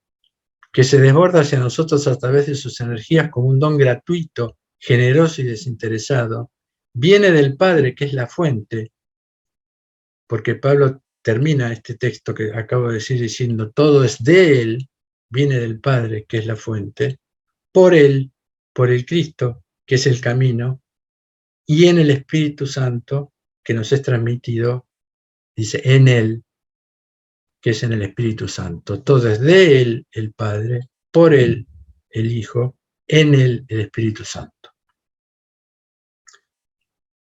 que se desborda hacia nosotros a través de sus energías como un don gratuito, generoso y desinteresado, viene del Padre, que es la fuente, porque Pablo termina este texto que acabo de decir diciendo, todo es de Él, viene del Padre, que es la fuente, por Él, por el Cristo, que es el camino, y en el Espíritu Santo, que nos es transmitido, dice, en Él, que es en el Espíritu Santo. Todo es de Él, el Padre, por Él, el Hijo, en Él, el Espíritu Santo.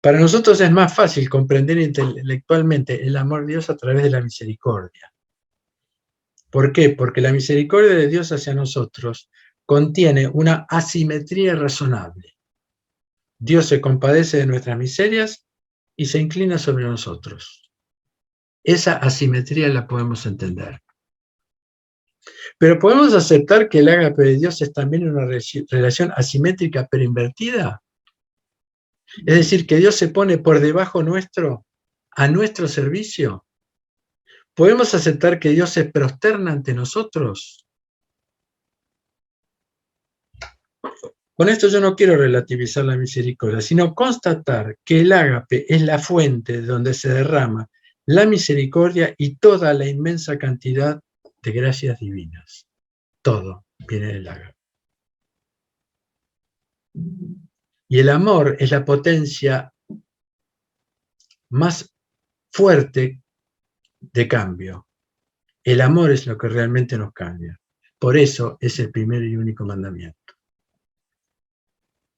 Para nosotros es más fácil comprender intelectualmente el amor de Dios a través de la misericordia. ¿Por qué? Porque la misericordia de Dios hacia nosotros contiene una asimetría razonable. Dios se compadece de nuestras miserias y se inclina sobre nosotros. Esa asimetría la podemos entender. Pero ¿podemos aceptar que el ágape de Dios es también una relación asimétrica pero invertida? Es decir, que Dios se pone por debajo nuestro, a nuestro servicio. ¿Podemos aceptar que Dios se prosterna ante nosotros? Con esto yo no quiero relativizar la misericordia, sino constatar que el ágape es la fuente de donde se derrama la misericordia y toda la inmensa cantidad de gracias divinas. Todo viene del ágape. Y el amor es la potencia más fuerte de cambio. El amor es lo que realmente nos cambia. Por eso es el primer y único mandamiento.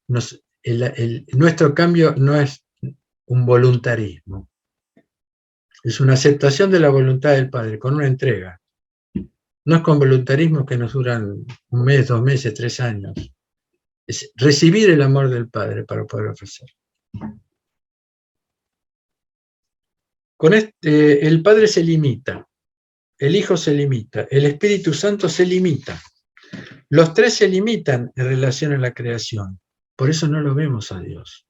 Nuestro cambio no es un voluntarismo. Es una aceptación de la voluntad del Padre, con una entrega. No es con voluntarismo que nos duran 1 mes, 2 meses, 3 años. Es recibir el amor del Padre para poder ofrecer. Con el Padre se limita, el Hijo se limita, el Espíritu Santo se limita. Los tres se limitan en relación a la creación. Por eso no lo vemos a Dios.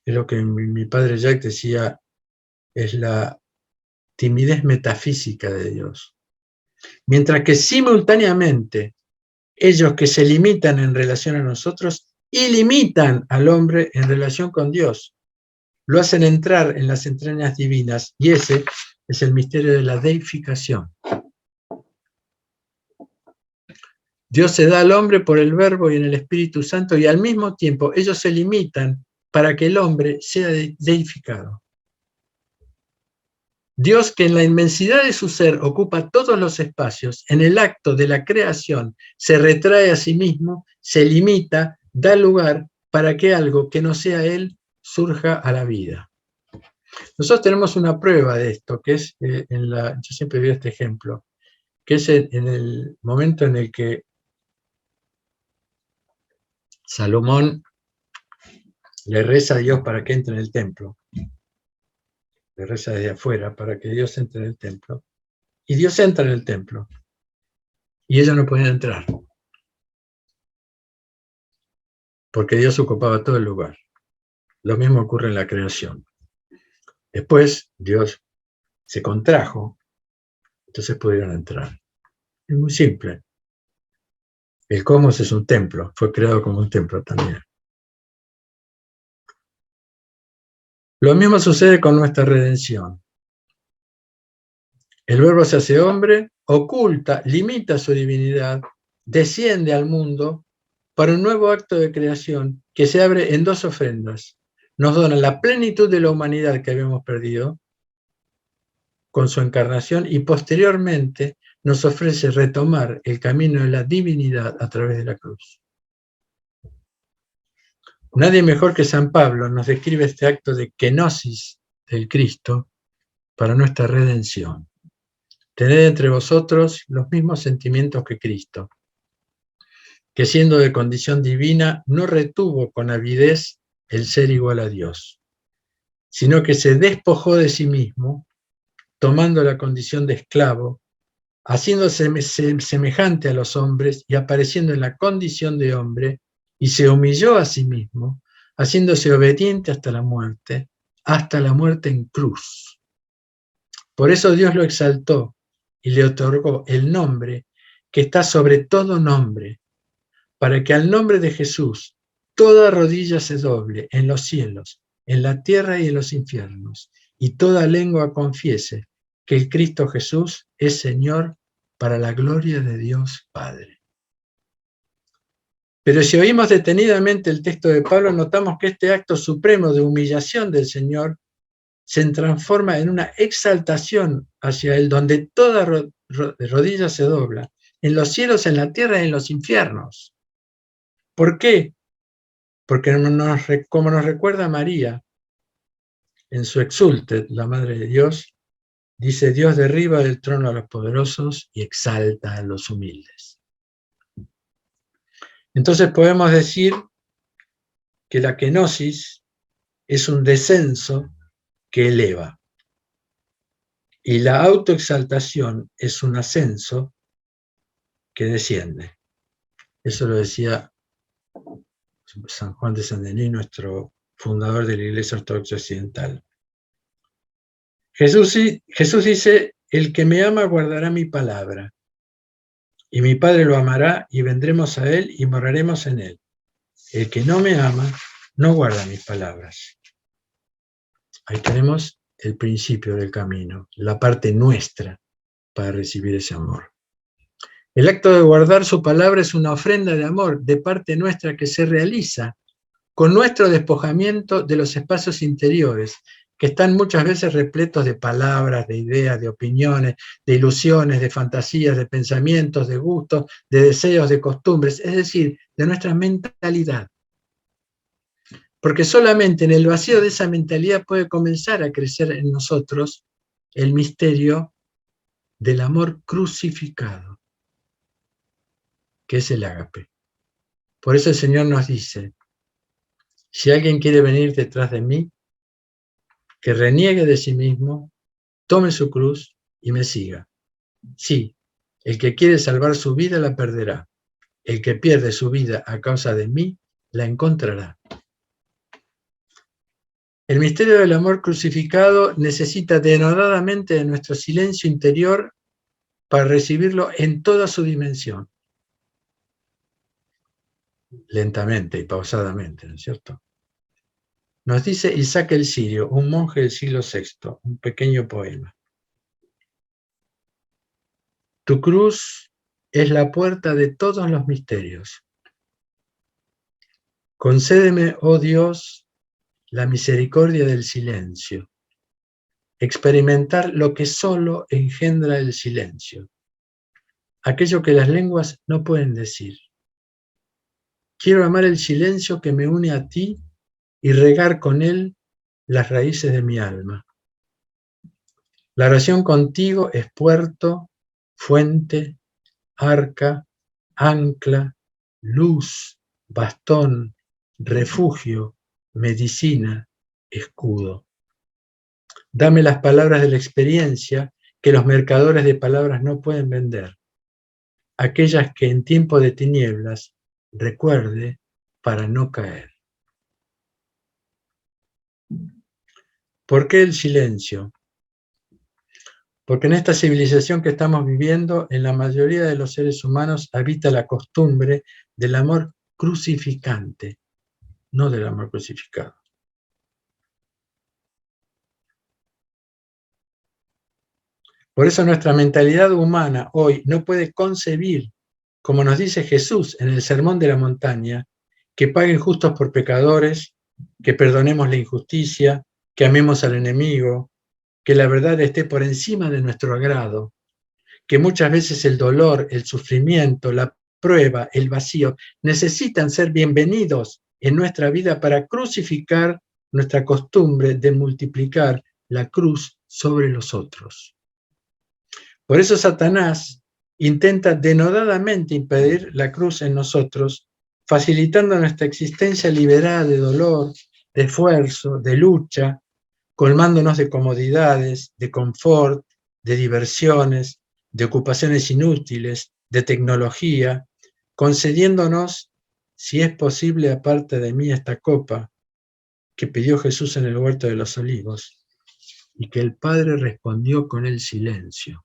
Es lo que mi padre Jacques decía, es la timidez metafísica de Dios. Mientras que simultáneamente ellos que se limitan en relación a nosotros ilimitan al hombre en relación con Dios. Lo hacen entrar en las entrañas divinas y ese es el misterio de la deificación. Dios se da al hombre por el Verbo y en el Espíritu Santo y al mismo tiempo ellos se limitan para que el hombre sea deificado. Dios, que en la inmensidad de su ser ocupa todos los espacios, en el acto de la creación se retrae a sí mismo, se limita, da lugar para que algo que no sea Él surja a la vida. Nosotros tenemos una prueba de esto, que es, yo siempre veo este ejemplo, que es en el momento en el que Salomón le reza a Dios para que entre en el templo. Le reza desde afuera para que Dios entre en el templo. Y Dios entra en el templo. Y ellos no podían entrar. Porque Dios ocupaba todo el lugar. Lo mismo ocurre en la creación. Después Dios se contrajo, entonces pudieron entrar. Es muy simple. El cosmos es un templo, fue creado como un templo también. Lo mismo sucede con nuestra redención. El Verbo se hace hombre, oculta, limita su divinidad, desciende al mundo para un nuevo acto de creación que se abre en dos ofrendas. Nos dona la plenitud de la humanidad que habíamos perdido con su encarnación y posteriormente nos ofrece retomar el camino de la divinidad a través de la cruz. Nadie mejor que San Pablo nos describe este acto de kenosis del Cristo para nuestra redención. Tened entre vosotros los mismos sentimientos que Cristo, que siendo de condición divina no retuvo con avidez el ser igual a Dios, sino que se despojó de sí mismo, tomando la condición de esclavo, haciéndose semejante a los hombres y apareciendo en la condición de hombre, y se humilló a sí mismo, haciéndose obediente hasta la muerte en cruz. Por eso Dios lo exaltó y le otorgó el nombre que está sobre todo nombre, para que al nombre de Jesús toda rodilla se doble en los cielos, en la tierra y en los infiernos, y toda lengua confiese que el Cristo Jesús es Señor para la gloria de Dios Padre. Pero si oímos detenidamente el texto de Pablo, notamos que este acto supremo de humillación del Señor se transforma en una exaltación hacia Él, donde toda rodilla se dobla, en los cielos, en la tierra y en los infiernos. ¿Por qué? Porque como nos recuerda María en su Exultet, la Madre de Dios, dice: Dios derriba del trono a los poderosos y exalta a los humildes. Entonces podemos decir que la kenosis es un descenso que eleva, y la autoexaltación es un ascenso que desciende. Eso lo decía San Juan de San Denis, nuestro fundador de la Iglesia Ortodoxa Occidental. Jesús dice: el que me ama guardará mi palabra, y mi Padre lo amará, y vendremos a él y moraremos en él. El que no me ama no guarda mis palabras. Ahí tenemos el principio del camino, la parte nuestra para recibir ese amor. El acto de guardar su palabra es una ofrenda de amor de parte nuestra que se realiza con nuestro despojamiento de los espacios interiores, que están muchas veces repletos de palabras, de ideas, de opiniones, de ilusiones, de fantasías, de pensamientos, de gustos, de deseos, de costumbres, es decir, de nuestra mentalidad. Porque solamente en el vacío de esa mentalidad puede comenzar a crecer en nosotros el misterio del amor crucificado, que es el ágape. Por eso el Señor nos dice: si alguien quiere venir detrás de mí, que reniegue de sí mismo, tome su cruz y me siga. Sí, el que quiere salvar su vida la perderá. El que pierde su vida a causa de mí la encontrará. El misterio del amor crucificado necesita denodadamente de nuestro silencio interior para recibirlo en toda su dimensión. Lentamente y pausadamente, ¿no es cierto? Nos dice Isaac el Sirio, un monje del siglo VI, un pequeño poema. Tu cruz es la puerta de todos los misterios. Concédeme, oh Dios, la misericordia del silencio, experimentar lo que solo engendra el silencio, aquello que las lenguas no pueden decir. Quiero amar el silencio que me une a ti y regar con él las raíces de mi alma. La oración contigo es puerto, fuente, arca, ancla, luz, bastón, refugio, medicina, escudo. Dame las palabras de la experiencia que los mercadores de palabras no pueden vender, aquellas que en tiempo de tinieblas recuerde para no caer. ¿Por qué el silencio? Porque en esta civilización que estamos viviendo, en la mayoría de los seres humanos habita la costumbre del amor crucificante, no del amor crucificado. Por eso nuestra mentalidad humana hoy no puede concebir, como nos dice Jesús en el Sermón de la Montaña, que paguen justos por pecadores, que perdonemos la injusticia, que amemos al enemigo, que la verdad esté por encima de nuestro agrado, que muchas veces el dolor, el sufrimiento, la prueba, el vacío, necesitan ser bienvenidos en nuestra vida para crucificar nuestra costumbre de multiplicar la cruz sobre los otros. Por eso Satanás intenta denodadamente impedir la cruz en nosotros, facilitando nuestra existencia liberada de dolor, de esfuerzo, de lucha, colmándonos de comodidades, de confort, de diversiones, de ocupaciones inútiles, de tecnología, concediéndonos, si es posible, aparte de mí esta copa que pidió Jesús en el huerto de los olivos y que el Padre respondió con el silencio.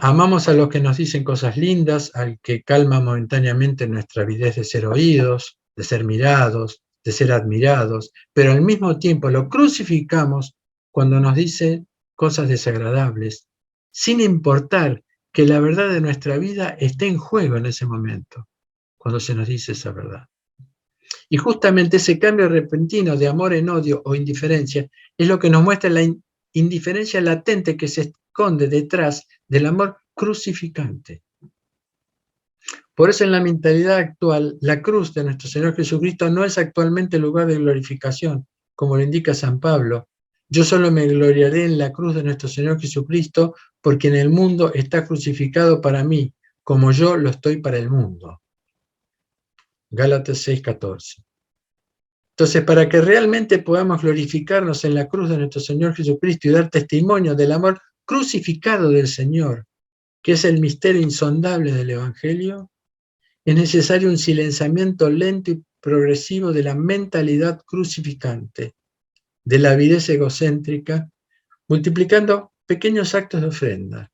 Amamos a los que nos dicen cosas lindas, al que calma momentáneamente nuestra avidez de ser oídos, de ser mirados, de ser admirados, pero al mismo tiempo lo crucificamos cuando nos dice cosas desagradables, sin importar que la verdad de nuestra vida esté en juego en ese momento, cuando se nos dice esa verdad. Y justamente ese cambio repentino de amor en odio o indiferencia es lo que nos muestra la indiferencia latente que se esconde detrás del amor crucificante. Por eso en la mentalidad actual, la cruz de nuestro Señor Jesucristo no es actualmente el lugar de glorificación, como lo indica San Pablo. Yo solo me gloriaré en la cruz de nuestro Señor Jesucristo, porque en el mundo está crucificado para mí, como yo lo estoy para el mundo. Gálatas 6:14. Entonces, para que realmente podamos glorificarnos en la cruz de nuestro Señor Jesucristo y dar testimonio del amor crucificado del Señor, que es el misterio insondable del Evangelio, es necesario un silenciamiento lento y progresivo de la mentalidad crucificante, de la avidez egocéntrica, multiplicando pequeños actos de ofrenda,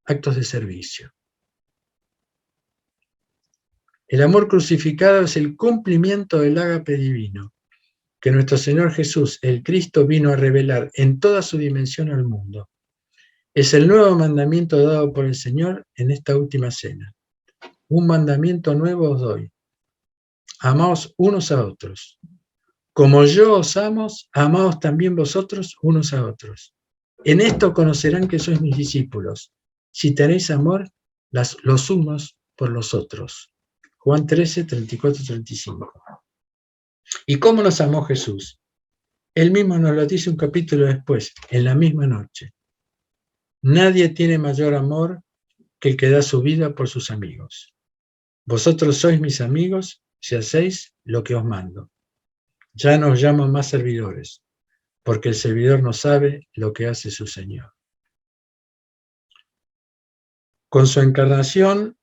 actos de servicio. El amor crucificado es el cumplimiento del ágape divino, que nuestro Señor Jesús, el Cristo, vino a revelar en toda su dimensión al mundo. Es el nuevo mandamiento dado por el Señor en esta última cena. Un mandamiento nuevo os doy. Amaos unos a otros. Como yo os amo, amaos también vosotros unos a otros. En esto conocerán que sois mis discípulos, si tenéis amor los unos por los otros. Juan 13, 34, 35. ¿Y cómo nos amó Jesús? Él mismo nos lo dice un capítulo después, en la misma noche. Nadie tiene mayor amor que el que da su vida por sus amigos. Vosotros sois mis amigos si hacéis lo que os mando. Ya no os llamo más servidores, porque el servidor no sabe lo que hace su Señor. Con su encarnación,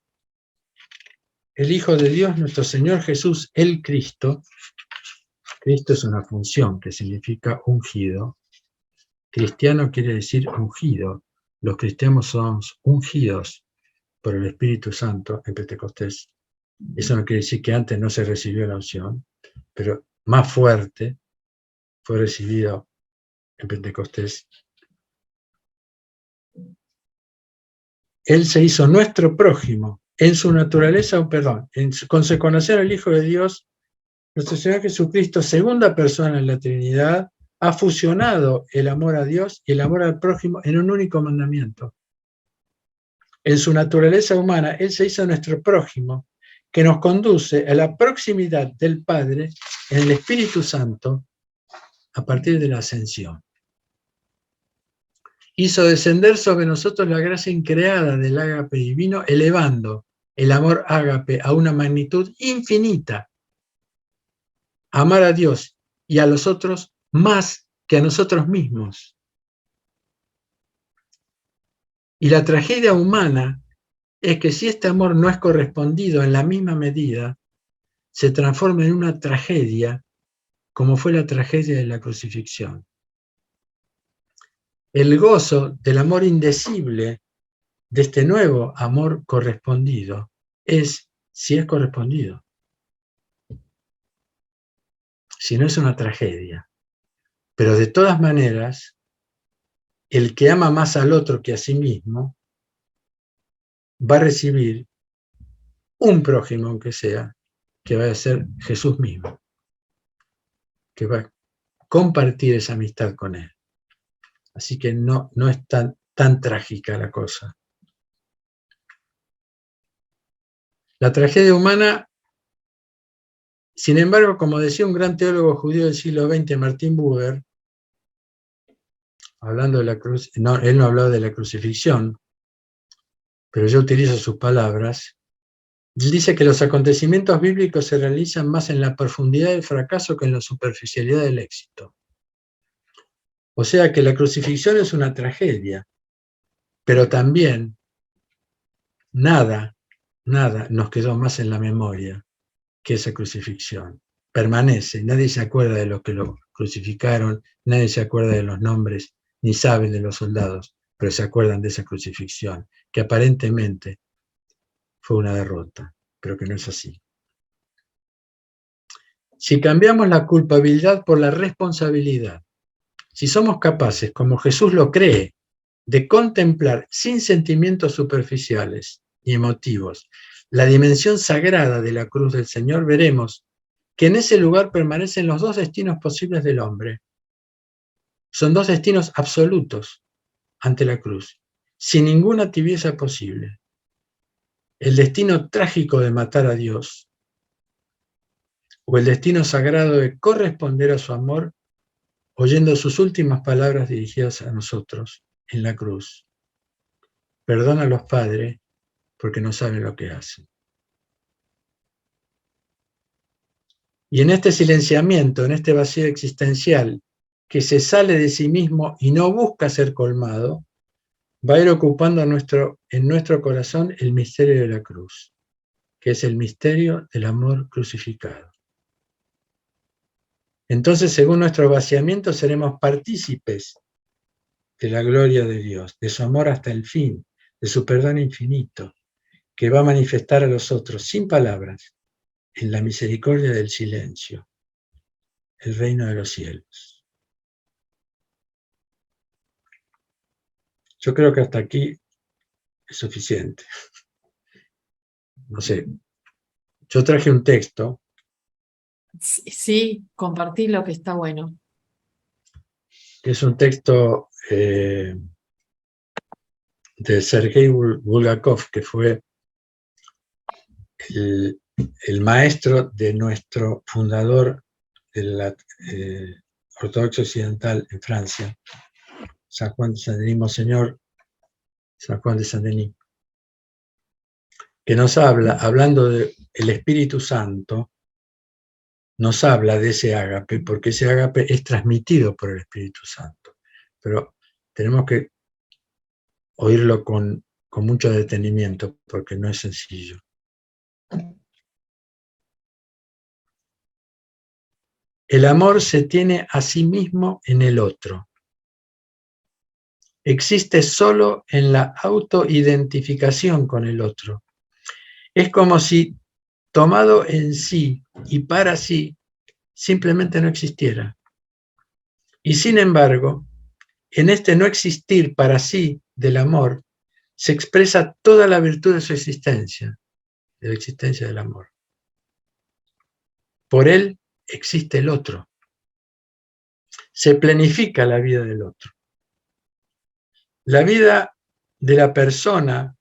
el Hijo de Dios, nuestro Señor Jesús, el Cristo, Cristo es una función que significa ungido. Cristiano quiere decir ungido. Los cristianos somos ungidos por el Espíritu Santo en Pentecostés. Eso no quiere decir que antes no se recibió la unción, pero más fuerte fue recibido en Pentecostés. Él se hizo nuestro prójimo en su naturaleza, con su conocer al Hijo de Dios, nuestro Señor Jesucristo, segunda persona en la Trinidad, ha fusionado el amor a Dios y el amor al prójimo en un único mandamiento. En su naturaleza humana, Él se hizo nuestro prójimo, que nos conduce a la proximidad del Padre en el Espíritu Santo a partir de la ascensión. Hizo descender sobre nosotros la gracia increada del ágape divino, elevando el amor ágape a una magnitud infinita. Amar a Dios y a los otros más que a nosotros mismos. Y la tragedia humana es que si este amor no es correspondido en la misma medida, se transforma en una tragedia, como fue la tragedia de la crucifixión. el gozo del amor indecible de este nuevo amor correspondido es si es correspondido. Si no, es una tragedia. Pero de todas maneras, el que ama más al otro que a sí mismo va a recibir un prójimo, aunque sea, que va a ser Jesús mismo, que va a compartir esa amistad con él. Así que no es tan trágica la cosa. La tragedia humana, sin embargo, como decía un gran teólogo judío del siglo XX, Martin Buber, hablando de la cruz, él no hablaba de la crucifixión, pero yo utilizo sus palabras. Él dice que los acontecimientos bíblicos se realizan más en la profundidad del fracaso que en la superficialidad del éxito. O sea que la crucifixión es una tragedia, pero también nada nos quedó más en la memoria que esa crucifixión. Permanece, nadie se acuerda de los que lo crucificaron, nadie se acuerda de los nombres, ni saben de los soldados, pero se acuerdan de esa crucifixión, que aparentemente fue una derrota, pero que no es así. Si cambiamos la culpabilidad por la responsabilidad, si somos capaces, como Jesús lo cree, de contemplar sin sentimientos superficiales y emotivos la dimensión sagrada de la cruz del Señor, veremos que en ese lugar permanecen los dos destinos posibles del hombre. Son dos destinos absolutos ante la cruz, sin ninguna tibieza posible. El destino trágico de matar a Dios o el destino sagrado de corresponder a su amor oyendo sus últimas palabras dirigidas a nosotros en la cruz. Perdona a los padres porque no saben lo que hacen. Y en este silenciamiento, en este vacío existencial que se sale de sí mismo y no busca ser colmado, va a ir ocupando en nuestro corazón el misterio de la cruz, que es el misterio del amor crucificado. Entonces, según nuestro vaciamiento, seremos partícipes de la gloria de Dios, de su amor hasta el fin, de su perdón infinito, que va a manifestar a los otros sin palabras, en la misericordia del silencio, el reino de los cielos. Yo creo que hasta aquí es suficiente. No sé, yo traje un texto. Sí, compartí lo que está bueno. Que es un texto de Sergei Bulgakov, que fue el maestro de nuestro fundador de la ortodoxia occidental en Francia, San Juan de Saint-Denis, Monseñor San Juan de Saint-Denis, que nos habla, hablando del Espíritu Santo, nos habla de ese ágape, porque ese ágape es transmitido por el Espíritu Santo. Pero tenemos que oírlo con mucho detenimiento, porque no es sencillo. El amor se tiene a sí mismo en el otro. Existe solo en la autoidentificación con el otro. Es como si tomado en sí y para sí, simplemente no existiera. Y sin embargo, en este no existir para sí del amor, se expresa toda la virtud de su existencia, de la existencia del amor. Por él existe el otro. Se planifica la vida del otro. La vida de la persona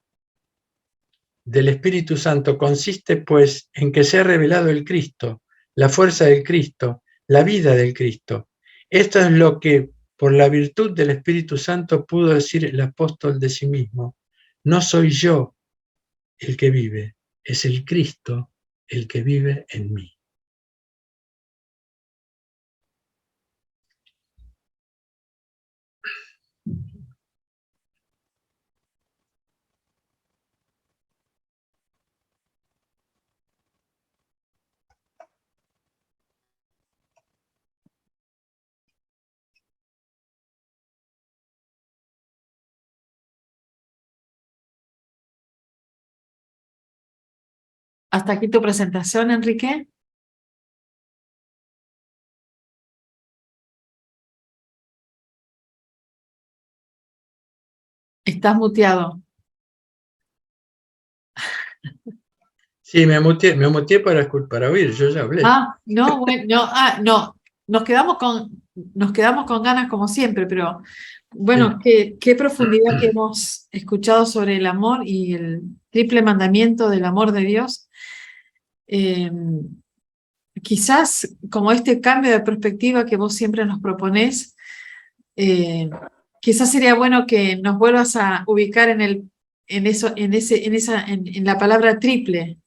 del Espíritu Santo consiste, pues, en que se ha revelado el Cristo, la fuerza del Cristo, la vida del Cristo. Esto es lo que, por la virtud del Espíritu Santo, pudo decir el apóstol de sí mismo: no soy yo el que vive, es el Cristo el que vive en mí. Hasta aquí tu presentación, Enrique. Estás muteado. Sí, me muteé para oír, yo ya hablé. No, bueno, no. Nos quedamos con ganas como siempre, pero bueno, qué profundidad que hemos escuchado sobre el amor y el triple mandamiento del amor de Dios. Quizás como este cambio de perspectiva que vos siempre nos proponés, quizás sería bueno que nos vuelvas a ubicar en la palabra triple,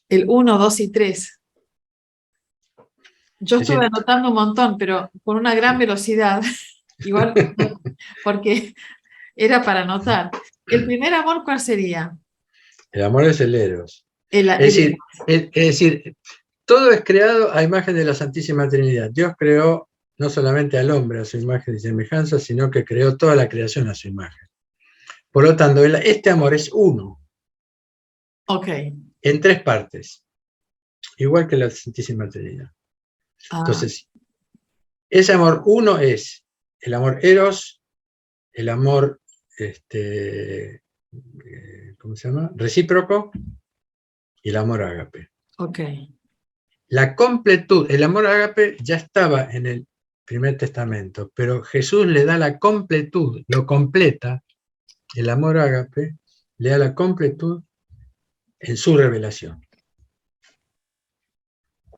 el 1, 2 y 3. Yo estuve anotando un montón, pero con una gran velocidad, igual, porque era para anotar. ¿El primer amor cuál sería? El amor es el eros. Es decir, todo es creado a imagen de la Santísima Trinidad. Dios creó no solamente al hombre a su imagen y semejanza, sino que creó toda la creación a su imagen. Por lo tanto, este amor es uno. Ok. En 3 partes. Igual que la Santísima Trinidad. Entonces, ese amor uno es el amor eros, el amor, ¿cómo se llama? Recíproco y el amor ágape. Ok. La completud, el amor ágape ya estaba en el Primer Testamento, pero Jesús le da la completud, lo completa, el amor ágape le da la completud en su revelación.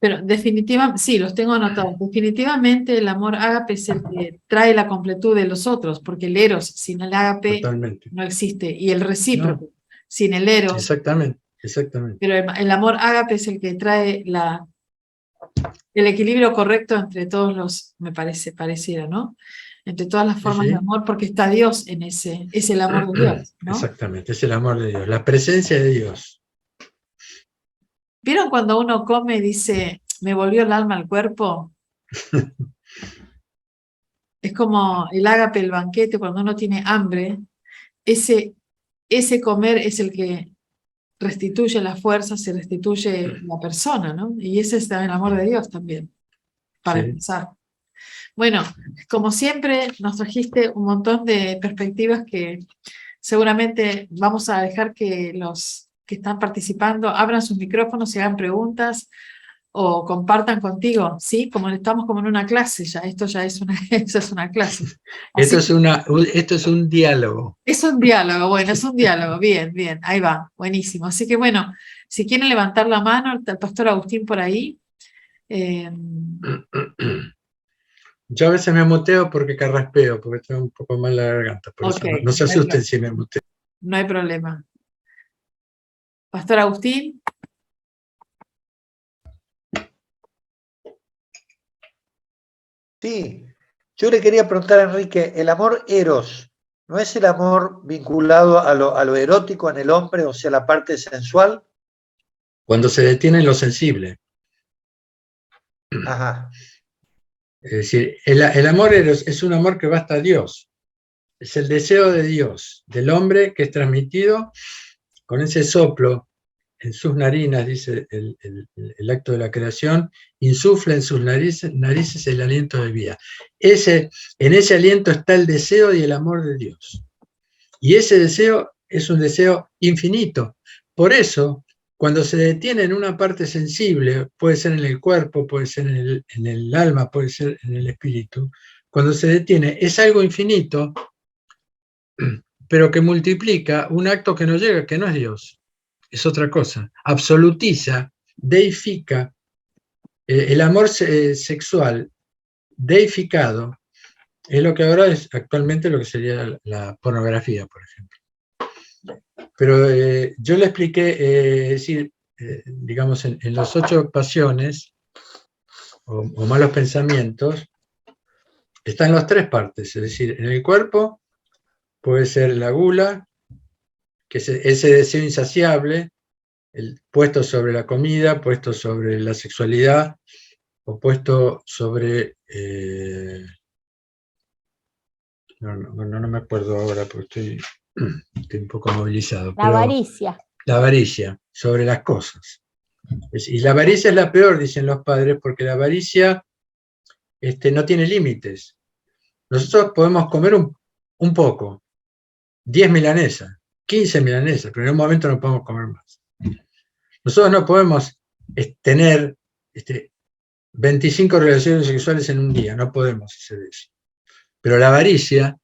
Pero definitivamente, sí, los tengo anotados. Definitivamente el amor ágape es el que trae la completud de los otros, porque el eros sin el ágape Totalmente. no existe, y el recíproco sin el eros. Exactamente. Pero el amor ágape es el que trae el equilibrio correcto entre todos los, me parece, pareciera, ¿no? Entre todas las formas de amor, porque está Dios en ese, es el amor de Dios, ¿no? Exactamente, es el amor de Dios, la presencia de Dios. ¿Vieron cuando uno come y dice, me volvió el alma al cuerpo? Es como el ágape, el banquete, cuando uno tiene hambre, ese comer es el que restituye la fuerza, se restituye la persona, ¿no? Y ese es el amor de Dios también, para empezar. Bueno, como siempre, nos trajiste un montón de perspectivas que seguramente vamos a dejar que los que están participando abran sus micrófonos y hagan preguntas o compartan contigo, ¿sí? Como estamos como en una clase ya, esto es una clase. Esto es un diálogo. Es un diálogo, bueno, es un diálogo, bien, ahí va, buenísimo. Así que bueno, si quieren levantar la mano, está el pastor Agustín por ahí. Yo a veces me muteo porque carraspeo, porque tengo un poco mal la garganta, por eso no se asusten si me muteo. No hay problema. Pastor Agustín. Sí, yo le quería preguntar a Enrique, ¿el amor eros no es el amor vinculado a lo erótico en el hombre, o sea, la parte sensual? Cuando se detiene en lo sensible. Ajá. Es decir, el amor eros es un amor que va hasta Dios. Es el deseo de Dios, del hombre, que es transmitido con ese soplo en sus narinas, dice el acto de la creación, insufla en sus narices el aliento de vida. En ese aliento está el deseo y el amor de Dios. Y ese deseo es un deseo infinito. Por eso, cuando se detiene en una parte sensible, puede ser en el cuerpo, puede ser en el alma, puede ser en el espíritu, cuando se detiene es algo infinito, pero que multiplica un acto que no llega, que no es Dios. Es otra cosa, absolutiza, deifica el amor sexual deificado, es lo que ahora es actualmente lo que sería la pornografía, por ejemplo. Pero yo le expliqué, es decir, digamos, en las 8 pasiones o malos pensamientos, están las 3 partes, es decir, en el cuerpo puede ser la gula, que es ese deseo insaciable, puesto sobre la comida, puesto sobre la sexualidad, o puesto sobre... no me acuerdo ahora porque estoy un poco movilizado. La avaricia. la avaricia sobre las cosas. Y la avaricia es la peor, dicen los padres, porque la avaricia no tiene límites. Nosotros podemos comer un poco, 10 milanesas, 15 milanesas, pero en un momento no podemos comer más. Nosotros no podemos tener 25 relaciones sexuales en un día, no podemos hacer eso. Pero la avaricia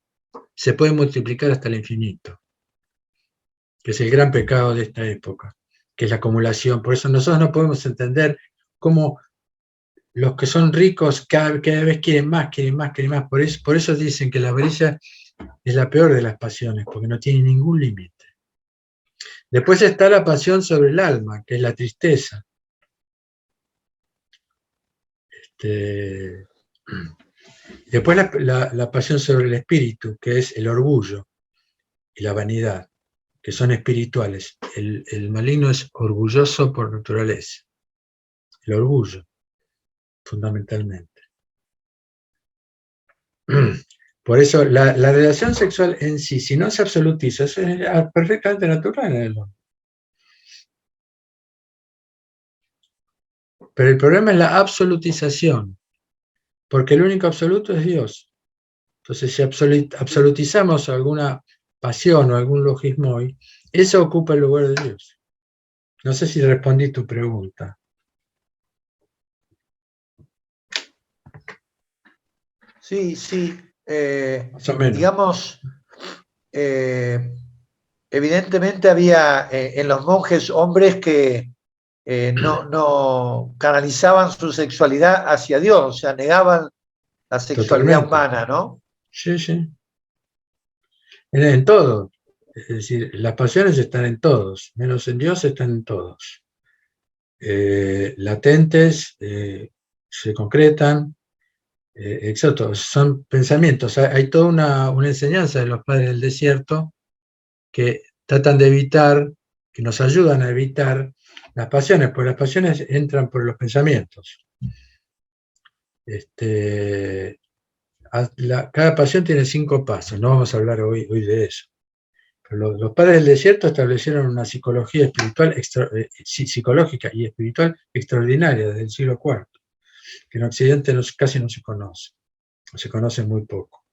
se puede multiplicar hasta el infinito, que es el gran pecado de esta época, que es la acumulación. Por eso nosotros no podemos entender cómo los que son ricos cada vez quieren más, quieren más, quieren más. Por eso dicen que la avaricia es la peor de las pasiones, porque no tiene ningún límite. Después está la pasión sobre el alma, que es la tristeza. Después la pasión sobre el espíritu, que es el orgullo y la vanidad, que son espirituales. El maligno es orgulloso por naturaleza. El orgullo, fundamentalmente. Por eso la relación sexual en sí, si no se absolutiza, eso es perfectamente natural en el hombre. Pero el problema es la absolutización, porque el único absoluto es Dios. Entonces, si absolutizamos alguna pasión o algún logismo hoy, eso ocupa el lugar de Dios. No sé si respondí tu pregunta. Sí. Más o menos. Digamos, evidentemente había en los monjes hombres que no canalizaban su sexualidad hacia Dios, o sea, negaban la sexualidad humana, ¿no? Sí. En todo. Es decir, las pasiones están en todos, menos en Dios están en todos. Latentes, se concretan, exacto, son pensamientos. Hay toda una enseñanza de los padres del desierto que tratan de evitar, que nos ayudan a evitar las pasiones, porque las pasiones entran por los pensamientos. Cada pasión tiene 5 pasos, no vamos a hablar hoy de eso. Pero los padres del desierto establecieron una psicología espiritual, psicológica y espiritual extraordinaria desde el siglo IV, que en Occidente casi no se conoce muy poco.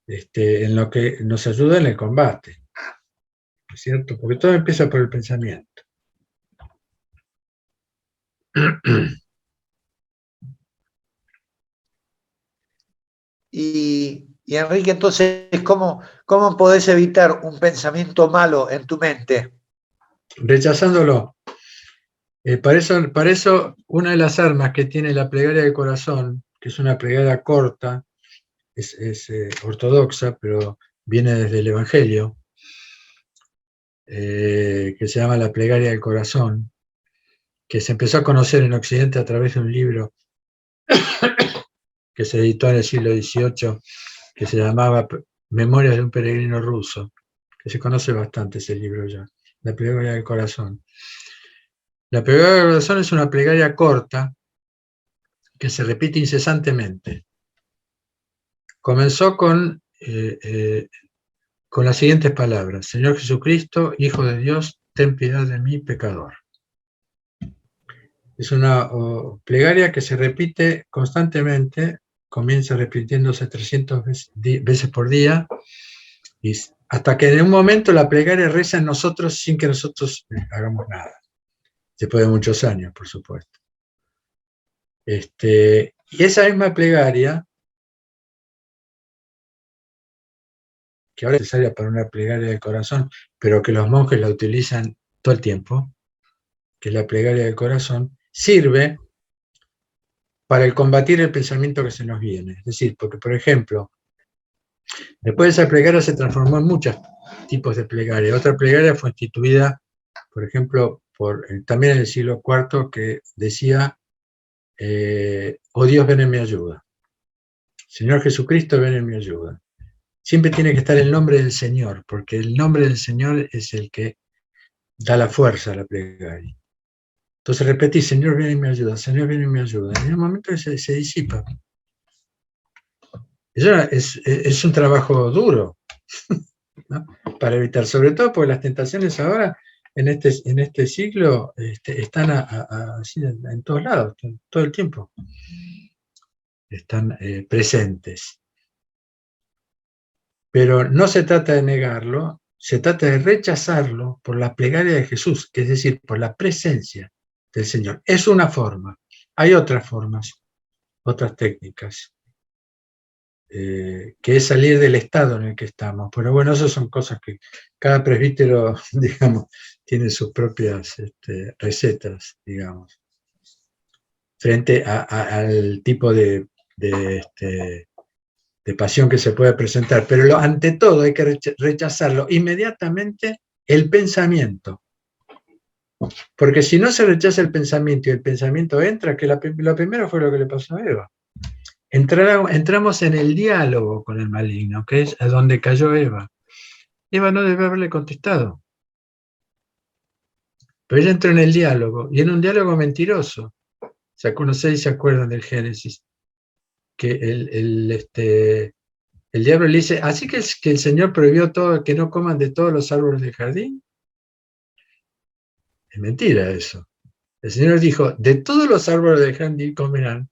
En lo que nos ayuda en el combate, ¿no es cierto? Porque todo empieza por el pensamiento. Y Enrique, entonces, ¿cómo podés evitar un pensamiento malo en tu mente? Rechazándolo. Para eso, una de las armas que tiene la plegaria del corazón, que es una plegaria corta, es ortodoxa, pero viene desde el Evangelio, que se llama la plegaria del corazón, que se empezó a conocer en Occidente a través de un libro que se editó en el siglo XVIII, que se llamaba Memorias de un peregrino ruso, que se conoce bastante ese libro ya, la plegaria del corazón. La plegaria del corazón es una plegaria corta que se repite incesantemente. Comenzó con las siguientes palabras: Señor Jesucristo, Hijo de Dios, ten piedad de mí, pecador. Es una plegaria que se repite constantemente, comienza repitiéndose 300 veces por día, y hasta que en un momento la plegaria reza en nosotros sin que nosotros hagamos nada. Después de muchos años, por supuesto. Y esa misma plegaria, que ahora es necesaria para una plegaria del corazón, pero que los monjes la utilizan todo el tiempo, que es la plegaria del corazón, sirve para combatir el pensamiento que se nos viene. Es decir, porque, por ejemplo, después de esa plegaria se transformó en muchos tipos de plegaria. Otra plegaria fue instituida, por ejemplo, también en el siglo IV, que decía: oh Dios, ven en mi ayuda. Señor Jesucristo, ven en mi ayuda. Siempre tiene que estar el nombre del Señor, porque el nombre del Señor es el que da la fuerza a la plegaria. Entonces repetí: Señor, ven en mi ayuda, Señor, ven en mi ayuda. Y en un momento se disipa. Eso es un trabajo duro. ¿no? Para evitar, sobre todo porque las tentaciones ahora, en este siglo, están así en todos lados, todo el tiempo. Están presentes. Pero no se trata de negarlo, se trata de rechazarlo por la plegaria de Jesús, que es decir, por la presencia del Señor. Es una forma. Hay otras formas, otras técnicas, que es salir del estado en el que estamos. Pero bueno, esas son cosas que cada presbítero, digamos, tiene sus propias recetas, digamos, frente al tipo de pasión que se puede presentar. Pero ante todo hay que rechazarlo inmediatamente el pensamiento. Porque si no se rechaza el pensamiento y el pensamiento entra, que lo primero fue lo que le pasó a Eva. Entramos en el diálogo con el maligno, que es a donde cayó Eva. Eva no debe haberle contestado. Pero ella entró en el diálogo, y en un diálogo mentiroso. No sé si se acuerdan del Génesis, que el diablo le dice, así que el Señor prohibió todo, que no coman de todos los árboles del jardín. Es mentira eso. El Señor dijo, de todos los árboles del jardín comerán,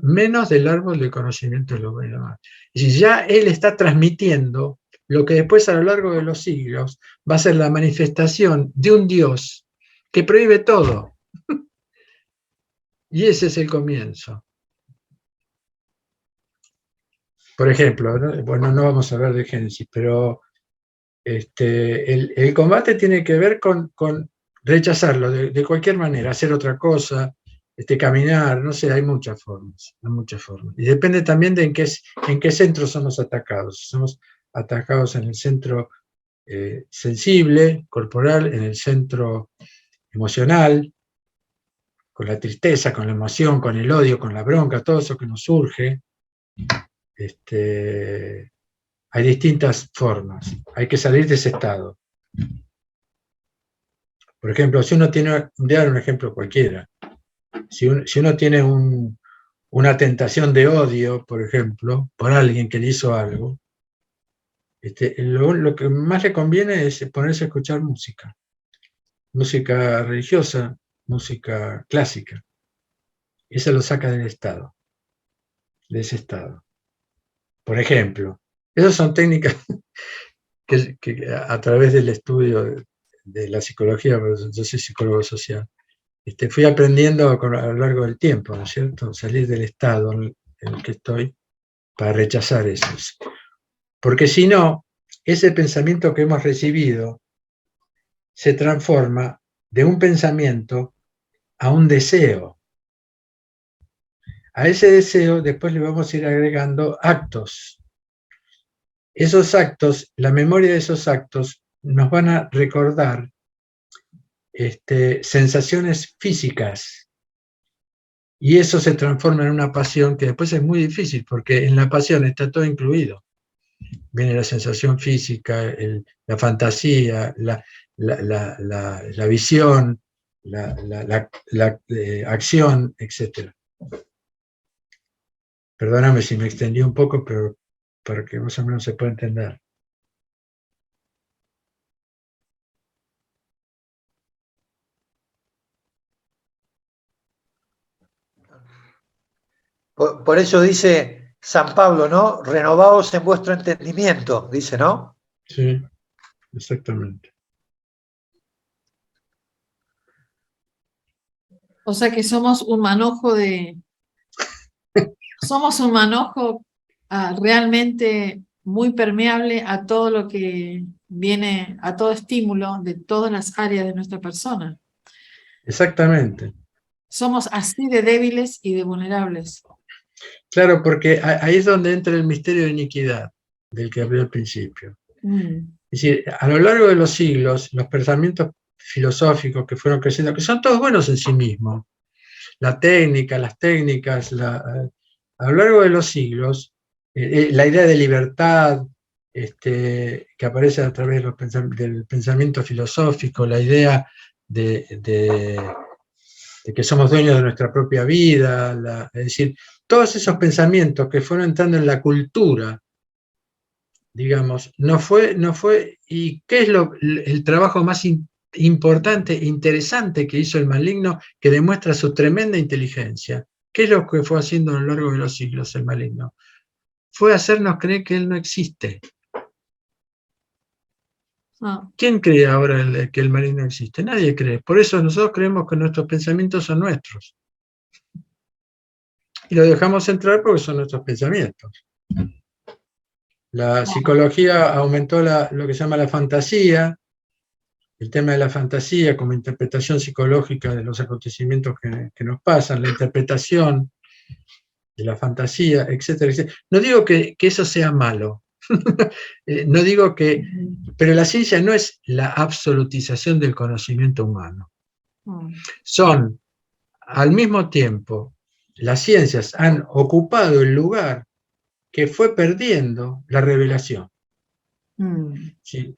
menos del árbol del conocimiento de lo bueno y lo malo. Y si ya Él está transmitiendo lo que después a lo largo de los siglos va a ser la manifestación de un Dios que prohíbe todo. Y ese es el comienzo. Por ejemplo, ¿no? Bueno, no vamos a hablar de Génesis, pero el combate tiene que ver con rechazarlo de cualquier manera, hacer otra cosa, caminar, no sé, hay muchas formas. Y depende también de en qué centro somos atacados. Somos atacados en el centro sensible, corporal, en el centro emocional, con la tristeza, con la emoción, con el odio, con la bronca, todo eso que nos surge. Hay distintas formas, hay que salir de ese estado. Por ejemplo, si uno tiene, voy a dar un ejemplo cualquiera, si uno tiene una tentación de odio, por ejemplo, por alguien que le hizo algo, lo que más le conviene es ponerse a escuchar música religiosa, música clásica. Eso lo saca del estado, de ese estado. Por ejemplo, esas son técnicas que a través del estudio de la psicología, yo soy psicólogo social, fui aprendiendo a lo largo del tiempo, ¿no es cierto? Salir del estado en el que estoy para rechazar eso. Porque si no, ese pensamiento que hemos recibido se transforma de un pensamiento a un deseo. A ese deseo después le vamos a ir agregando actos. Esos actos, la memoria de esos actos nos van a recordar sensaciones físicas. Y eso se transforma en una pasión que después es muy difícil, porque en la pasión está todo incluido. Viene la sensación física, la fantasía, la visión, la acción, etc. Perdóname si me extendí un poco, pero para que más o menos se pueda entender. Por eso dice San Pablo, ¿no? Renovaos en vuestro entendimiento, dice, ¿no? Sí, exactamente. O sea que somos un manojo realmente muy permeable a todo lo que viene, a todo estímulo de todas las áreas de nuestra persona. Exactamente. Somos así de débiles y de vulnerables. Claro, porque ahí es donde entra el misterio de iniquidad, del que hablé al principio. Es decir, a lo largo de los siglos, los pensamientos filosóficos que fueron creciendo, que son todos buenos en sí mismos, las técnicas, a lo largo de los siglos, la idea de libertad que aparece a través del pensamiento filosófico, la idea de que somos dueños de nuestra propia vida, es decir, todos esos pensamientos que fueron entrando en la cultura digamos, no fue, ¿y qué es el trabajo más importante, interesante que hizo el maligno, que demuestra su tremenda inteligencia? ¿Qué es lo que fue haciendo a lo largo de los siglos el maligno? Fue hacernos creer que él no existe. ¿Quién cree ahora que el maligno existe? Nadie cree. Por eso nosotros creemos que nuestros pensamientos son nuestros. Y lo dejamos entrar porque son nuestros pensamientos. La psicología aumentó lo que se llama la fantasía, el tema de la fantasía como interpretación psicológica de los acontecimientos que nos pasan, la interpretación de la fantasía, etcétera, etcétera. No digo que eso sea malo, no digo que, pero la ciencia no es la absolutización del conocimiento humano. Son, al mismo tiempo, las ciencias han ocupado el lugar que fue perdiendo la revelación. ¿Sí?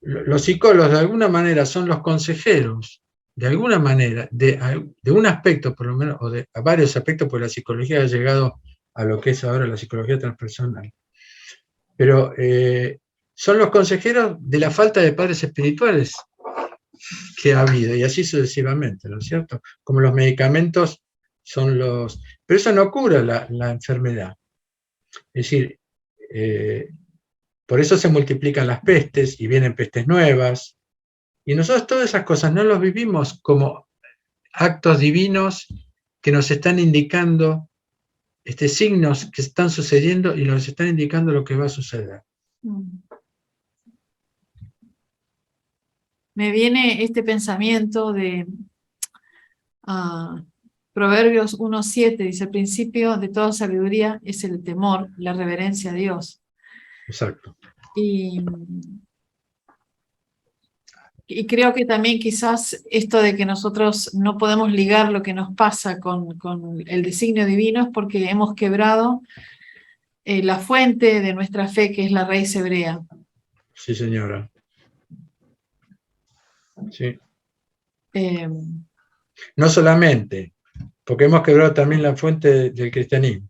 Los psicólogos de alguna manera son los consejeros, de alguna manera, de un aspecto por lo menos, o de varios aspectos, porque la psicología ha llegado a lo que es ahora la psicología transpersonal. Pero son los consejeros de la falta de padres espirituales que ha habido, y así sucesivamente, ¿no es cierto? Como los medicamentos son los... Pero eso no cura la enfermedad. Es decir, por eso se multiplican las pestes y vienen pestes nuevas. Y nosotros todas esas cosas no los vivimos como actos divinos que nos están indicando signos que están sucediendo y nos están indicando lo que va a suceder. Me viene este pensamiento de Proverbios 1:7, dice: el principio de toda sabiduría es el temor, la reverencia a Dios. Exacto. Y creo que también quizás esto de que nosotros no podemos ligar lo que nos pasa con el designio divino es porque hemos quebrado la fuente de nuestra fe, que es la raíz hebrea. Sí, señora. Sí. No solamente, porque hemos quebrado también la fuente del cristianismo.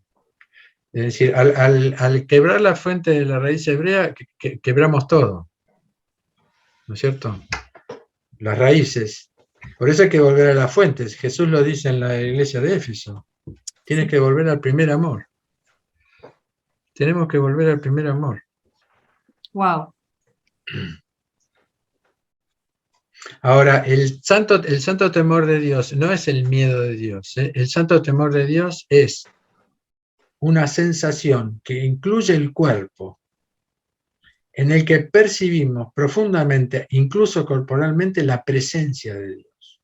Es decir, al quebrar la fuente de la raíz hebrea, quebramos todo. ¿No es cierto? Las raíces. Por eso hay que volver a las fuentes. Jesús lo dice en la iglesia de Éfeso. Tienes que volver al primer amor. Tenemos que volver al primer amor. Wow. Ahora, el santo temor de Dios no es el miedo de Dios. El santo temor de Dios es una sensación que incluye el cuerpo, en el que percibimos profundamente, incluso corporalmente, la presencia de Dios,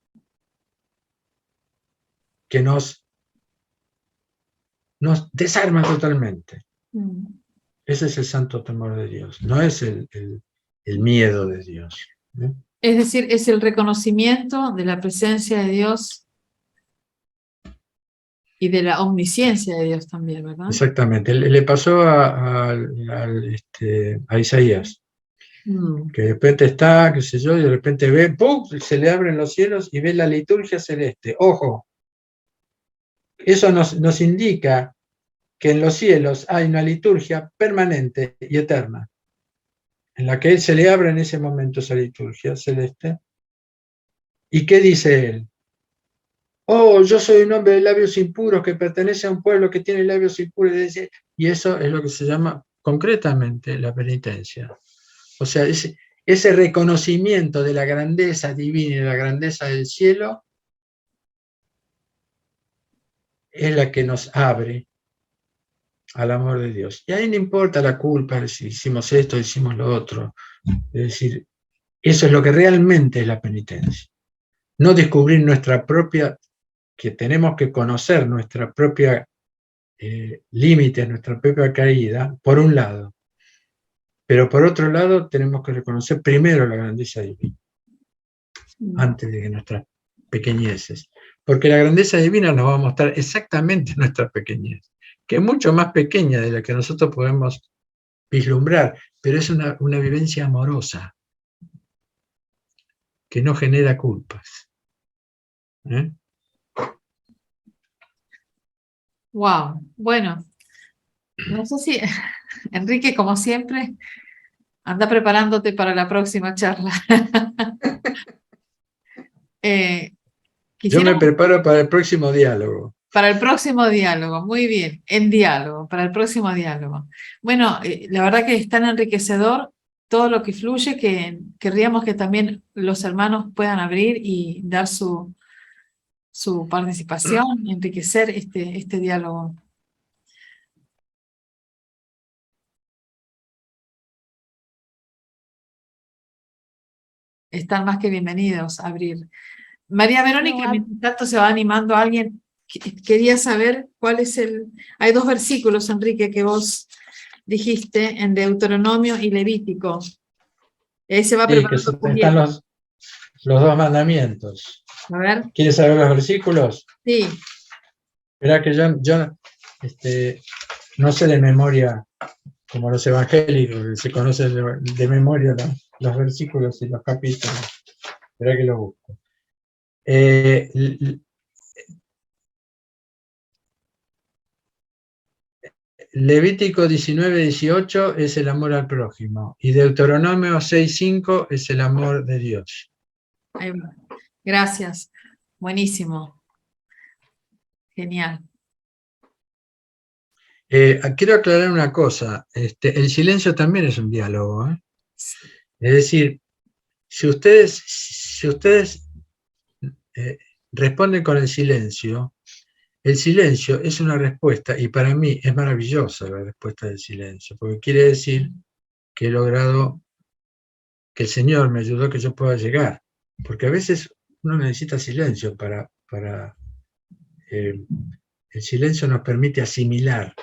que nos desarma totalmente. Ese es el santo temor de Dios, no es el miedo de Dios. Es decir, es el reconocimiento de la presencia de Dios y de la omnisciencia de Dios también, ¿verdad? Exactamente. Le pasó a Isaías, que de repente está, qué sé yo, y de repente ve, ¡pum!, se le abren los cielos y ve la liturgia celeste. ¡Ojo! Eso nos indica que en los cielos hay una liturgia permanente y eterna, en la que él se le abre en ese momento esa liturgia celeste. ¿Y qué dice él? Oh, yo soy un hombre de labios impuros que pertenece a un pueblo que tiene labios impuros. Y eso es lo que se llama concretamente la penitencia. O sea, ese reconocimiento de la grandeza divina y de la grandeza del cielo es la que nos abre al amor de Dios. Y ahí no importa la culpa, si hicimos esto, hicimos lo otro. Es decir, eso es lo que realmente es la penitencia. No descubrir nuestra propia, que tenemos que conocer nuestra propia límites, nuestra propia caída, por un lado. Pero por otro lado, tenemos que reconocer primero la grandeza divina, antes de nuestras pequeñeces. Porque la grandeza divina nos va a mostrar exactamente nuestra pequeñez, que es mucho más pequeña de la que nosotros podemos vislumbrar, pero es una vivencia amorosa, que no genera culpas. Wow, bueno, No sé si, Enrique, como siempre, anda preparándote para la próxima charla. Eh, Yo me quisiéramos preparo para el próximo diálogo. para el próximo diálogo, muy bien, en diálogo, para el próximo diálogo. Bueno, la verdad que es tan enriquecedor todo lo que fluye que querríamos que también los hermanos puedan abrir y dar su participación, enriquecer este diálogo. Están más que bienvenidos a abrir. María Verónica, No, mientras tanto se va animando a alguien. Quería saber cuál es Hay dos versículos, Enrique, que vos dijiste en Deuteronomio y Levítico. Ahí se va Sí, que preparando están Julieta. los dos mandamientos. A ver, ¿Quieres saber los versículos? sí. Verá que yo no sé de memoria, como los evangélicos, que se conocen de memoria los versículos y los capítulos. Verá que lo busco. Levítico 19:18 es el amor al prójimo y Deuteronomio 6:5 es el amor de Dios. Ahí va. Gracias. Buenísimo. Genial. Quiero aclarar una cosa. El silencio también es un diálogo, ¿eh? Es decir, si ustedes responden con el silencio es una respuesta, y para mí es maravillosa la respuesta del silencio, porque quiere decir que he logrado, que el Señor me ayudó a que yo pueda llegar, porque a veces uno necesita silencio el silencio nos permite asimilar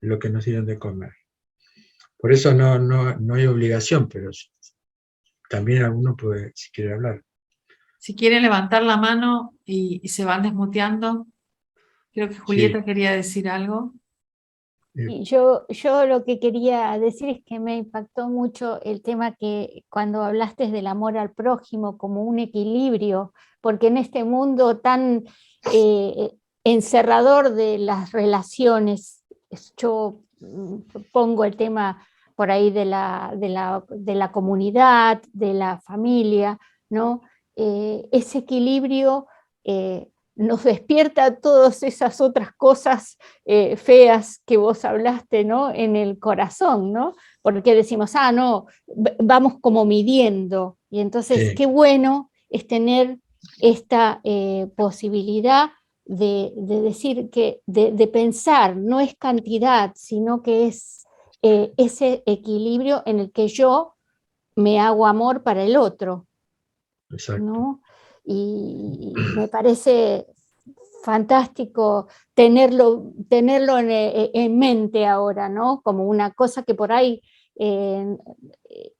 lo que nos dieron de comer. Por eso no hay obligación, pero también alguno puede, si quiere hablar. Si quieren levantar la mano y se van desmuteando. Creo que Julieta Sí. quería decir algo. Y yo lo que quería decir es que me impactó mucho el tema que cuando hablaste del amor al prójimo como un equilibrio, porque en este mundo tan encerrador de las relaciones, yo pongo el tema por ahí de la comunidad, de la familia, ¿no? Ese equilibrio nos despierta todas esas otras cosas feas que vos hablaste, ¿no? En el corazón, ¿no? Porque decimos, no, vamos como midiendo. Y entonces, Sí. qué bueno es tener esta posibilidad de decir que, de pensar, no es cantidad, sino que es ese equilibrio en el que yo me hago amor para el otro. Exacto. ¿No? Y me parece fantástico tenerlo en mente ahora, ¿no? Como una cosa que por ahí en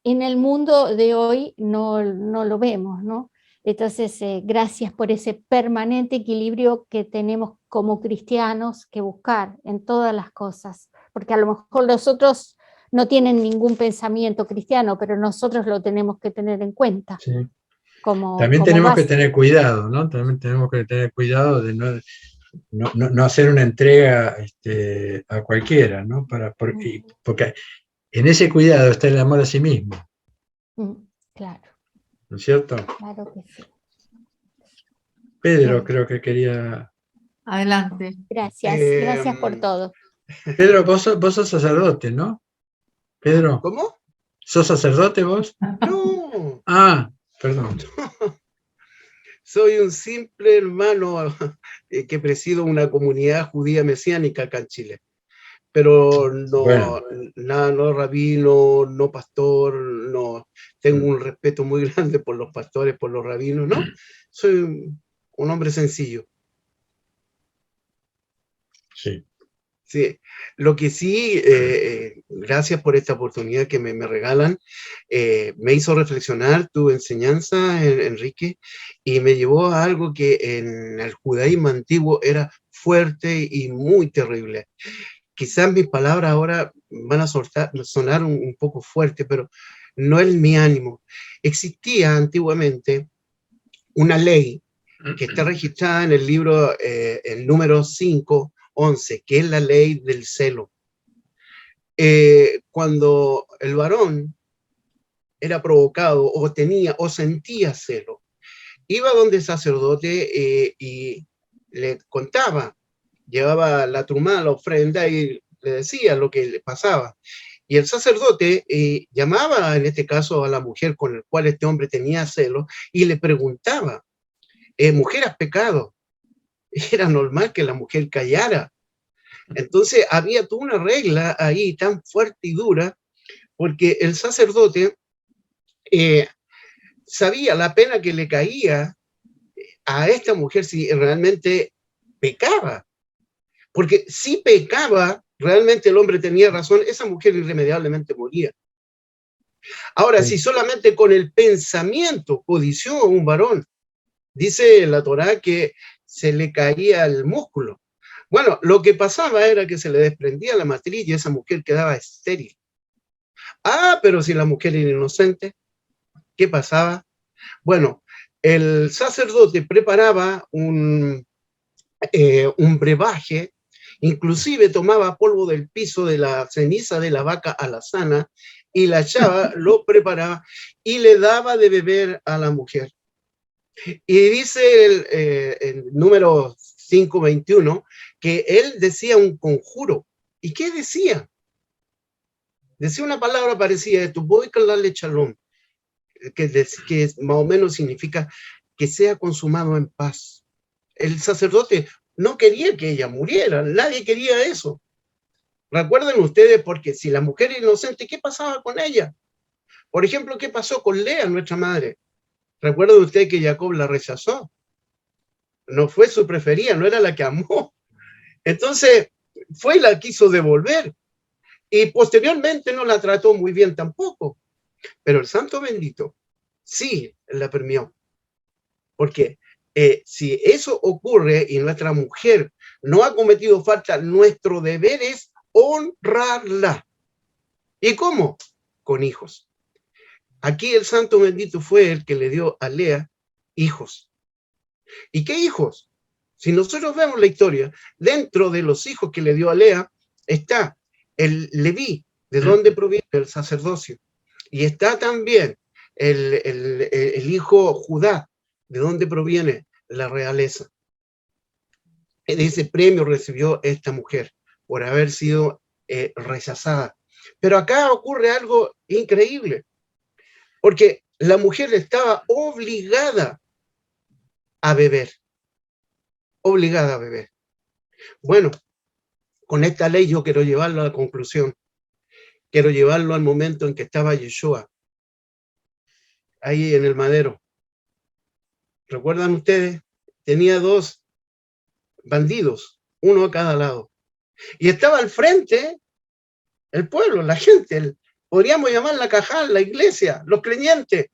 el mundo de hoy no lo vemos, ¿no? Entonces, gracias por ese permanente equilibrio que tenemos como cristianos que buscar en todas las cosas, porque a lo mejor los otros no tienen ningún pensamiento cristiano, pero nosotros lo tenemos que tener en cuenta. Sí. Como tenemos base. que tener cuidado, ¿no? También tenemos que tener cuidado de no hacer una entrega a cualquiera, ¿no? Porque en ese cuidado está el amor a sí mismo. Claro. ¿No es cierto? Claro que sí. Pedro Bien. creo que quería... Adelante. Gracias por todo. Pedro, vos sos sacerdote, ¿no? Pedro. ¿Cómo? ¿Sos sacerdote vos? No. Perdón. Soy un simple hermano que presido una comunidad judía mesiánica acá en Chile. Pero no rabino, no pastor, no. Tengo un respeto muy grande por los pastores, por los rabinos, ¿no? Soy un hombre sencillo. Sí. Sí, lo que sí, gracias por esta oportunidad que me regalan, me hizo reflexionar tu enseñanza, Enrique, y me llevó a algo que en el judaísmo antiguo era fuerte y muy terrible. Quizás mis palabras ahora van a sonar un poco fuerte, pero no es mi ánimo. Existía antiguamente una ley que está registrada en el libro, el número 5:11, que es la ley del celo. cuando el varón era provocado o tenía o sentía celo, iba donde el sacerdote y le contaba, llevaba la trumá, la ofrenda y le decía lo que le pasaba. Y el sacerdote llamaba en este caso a la mujer con la cual este hombre tenía celo y le preguntaba, mujer, ¿has pecado? Era normal que la mujer callara. Entonces había toda una regla ahí tan fuerte y dura, porque el sacerdote sabía la pena que le caía a esta mujer si realmente pecaba. Porque si pecaba, realmente el hombre tenía razón, esa mujer irremediablemente moría. Ahora, si solamente con el pensamiento codició a un varón, dice la Torá que se le caía el músculo. Bueno, lo que pasaba era que se le desprendía la matriz y esa mujer quedaba estéril. Ah, pero si la mujer era inocente, ¿qué pasaba? Bueno, el sacerdote preparaba un brebaje, inclusive tomaba polvo del piso de la ceniza de la vaca alazana y la echaba, lo preparaba y le daba de beber a la mujer. Y dice el número 521 que él decía un conjuro. ¿Y qué decía? Decía una palabra parecida de tu voy con la lechalón, que más o menos significa que sea consumado en paz. El sacerdote no quería que ella muriera, nadie quería eso. Recuerden ustedes, porque si la mujer era inocente, ¿qué pasaba con ella? Por ejemplo, ¿qué pasó con Lea, nuestra madre? Recuerden ustedes que Jacob la rechazó. No fue su preferida, no era la que amó. Entonces, fue y la quiso devolver. Y posteriormente no la trató muy bien tampoco. Pero el santo bendito sí la permitió. Porque si eso ocurre y nuestra mujer no ha cometido falta, nuestro deber es honrarla. ¿Y cómo? Con hijos. Aquí el santo bendito fue el que le dio a Lea hijos. ¿Y qué hijos? Si nosotros vemos la historia, dentro de los hijos que le dio a Lea está el Leví, de donde proviene el sacerdocio. Y está también el hijo Judá, de donde proviene la realeza. Ese premio recibió esta mujer por haber sido rechazada. Pero acá ocurre algo increíble, porque la mujer estaba obligada a beber. Obligada a beber. Bueno, con esta ley yo quiero llevarlo a la conclusión. Quiero llevarlo al momento en que estaba Yeshua, ahí en el madero. ¿Recuerdan ustedes? Tenía dos bandidos, uno a cada lado. Y estaba al frente el pueblo, la gente, podríamos llamar la cajal, la iglesia, los creyentes.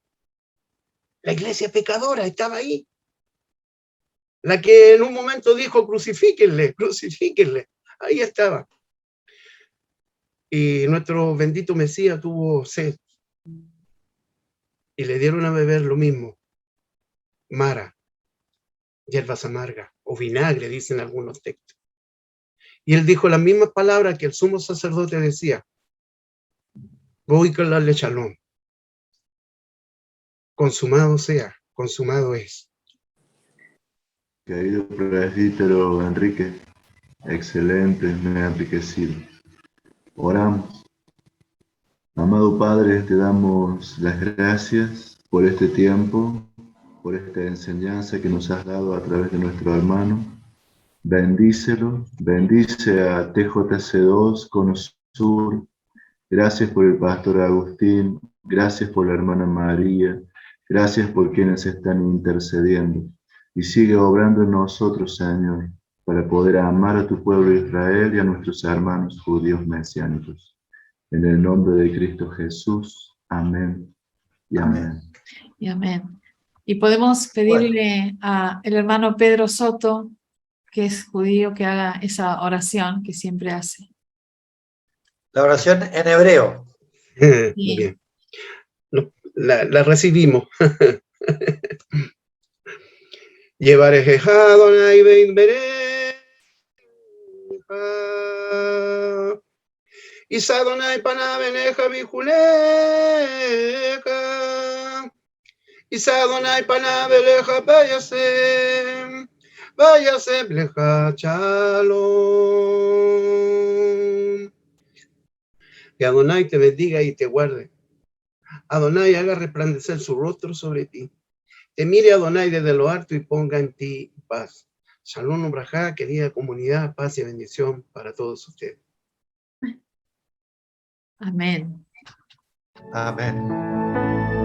La iglesia pecadora estaba ahí. La que en un momento dijo, crucifíquenle, crucifíquenle. Ahí estaba. Y nuestro bendito Mesías tuvo sed. Y le dieron a beber lo mismo. Mara, hierbas amargas, o vinagre, dicen algunos textos. Y él dijo las mismas palabras que el sumo sacerdote decía. Voy con la lechalón. Consumado sea, consumado es. Querido presbítero Enrique, excelente, me ha enriquecido. Oramos. Amado Padre, te damos las gracias por este tiempo, por esta enseñanza que nos has dado a través de nuestro hermano. Bendícelo, bendice a TJC2, Cono Sur. Gracias por el pastor Agustín, gracias por la hermana María, gracias por quienes están intercediendo. Y sigue obrando en nosotros, Señor, para poder amar a tu pueblo Israel y a nuestros hermanos judíos mesiánicos. En el nombre de Cristo Jesús. Amén y amén. Y amén. Y podemos pedirle al hermano Pedro Soto, que es judío, que haga esa oración que siempre hace. La oración en hebreo. Muy bien. La recibimos. Llevaré Adonai ben bereja Isa Adonai pana beneja vijuleja. Isa Adonai pana beleja váyase bleja shalom. Que Adonai te bendiga y te guarde. Adonai haga resplandecer su rostro sobre ti. Te mire Adonai desde lo alto y ponga en ti paz. Shalom Ubrajá, querida comunidad, paz y bendición para todos ustedes. Amén. Amén.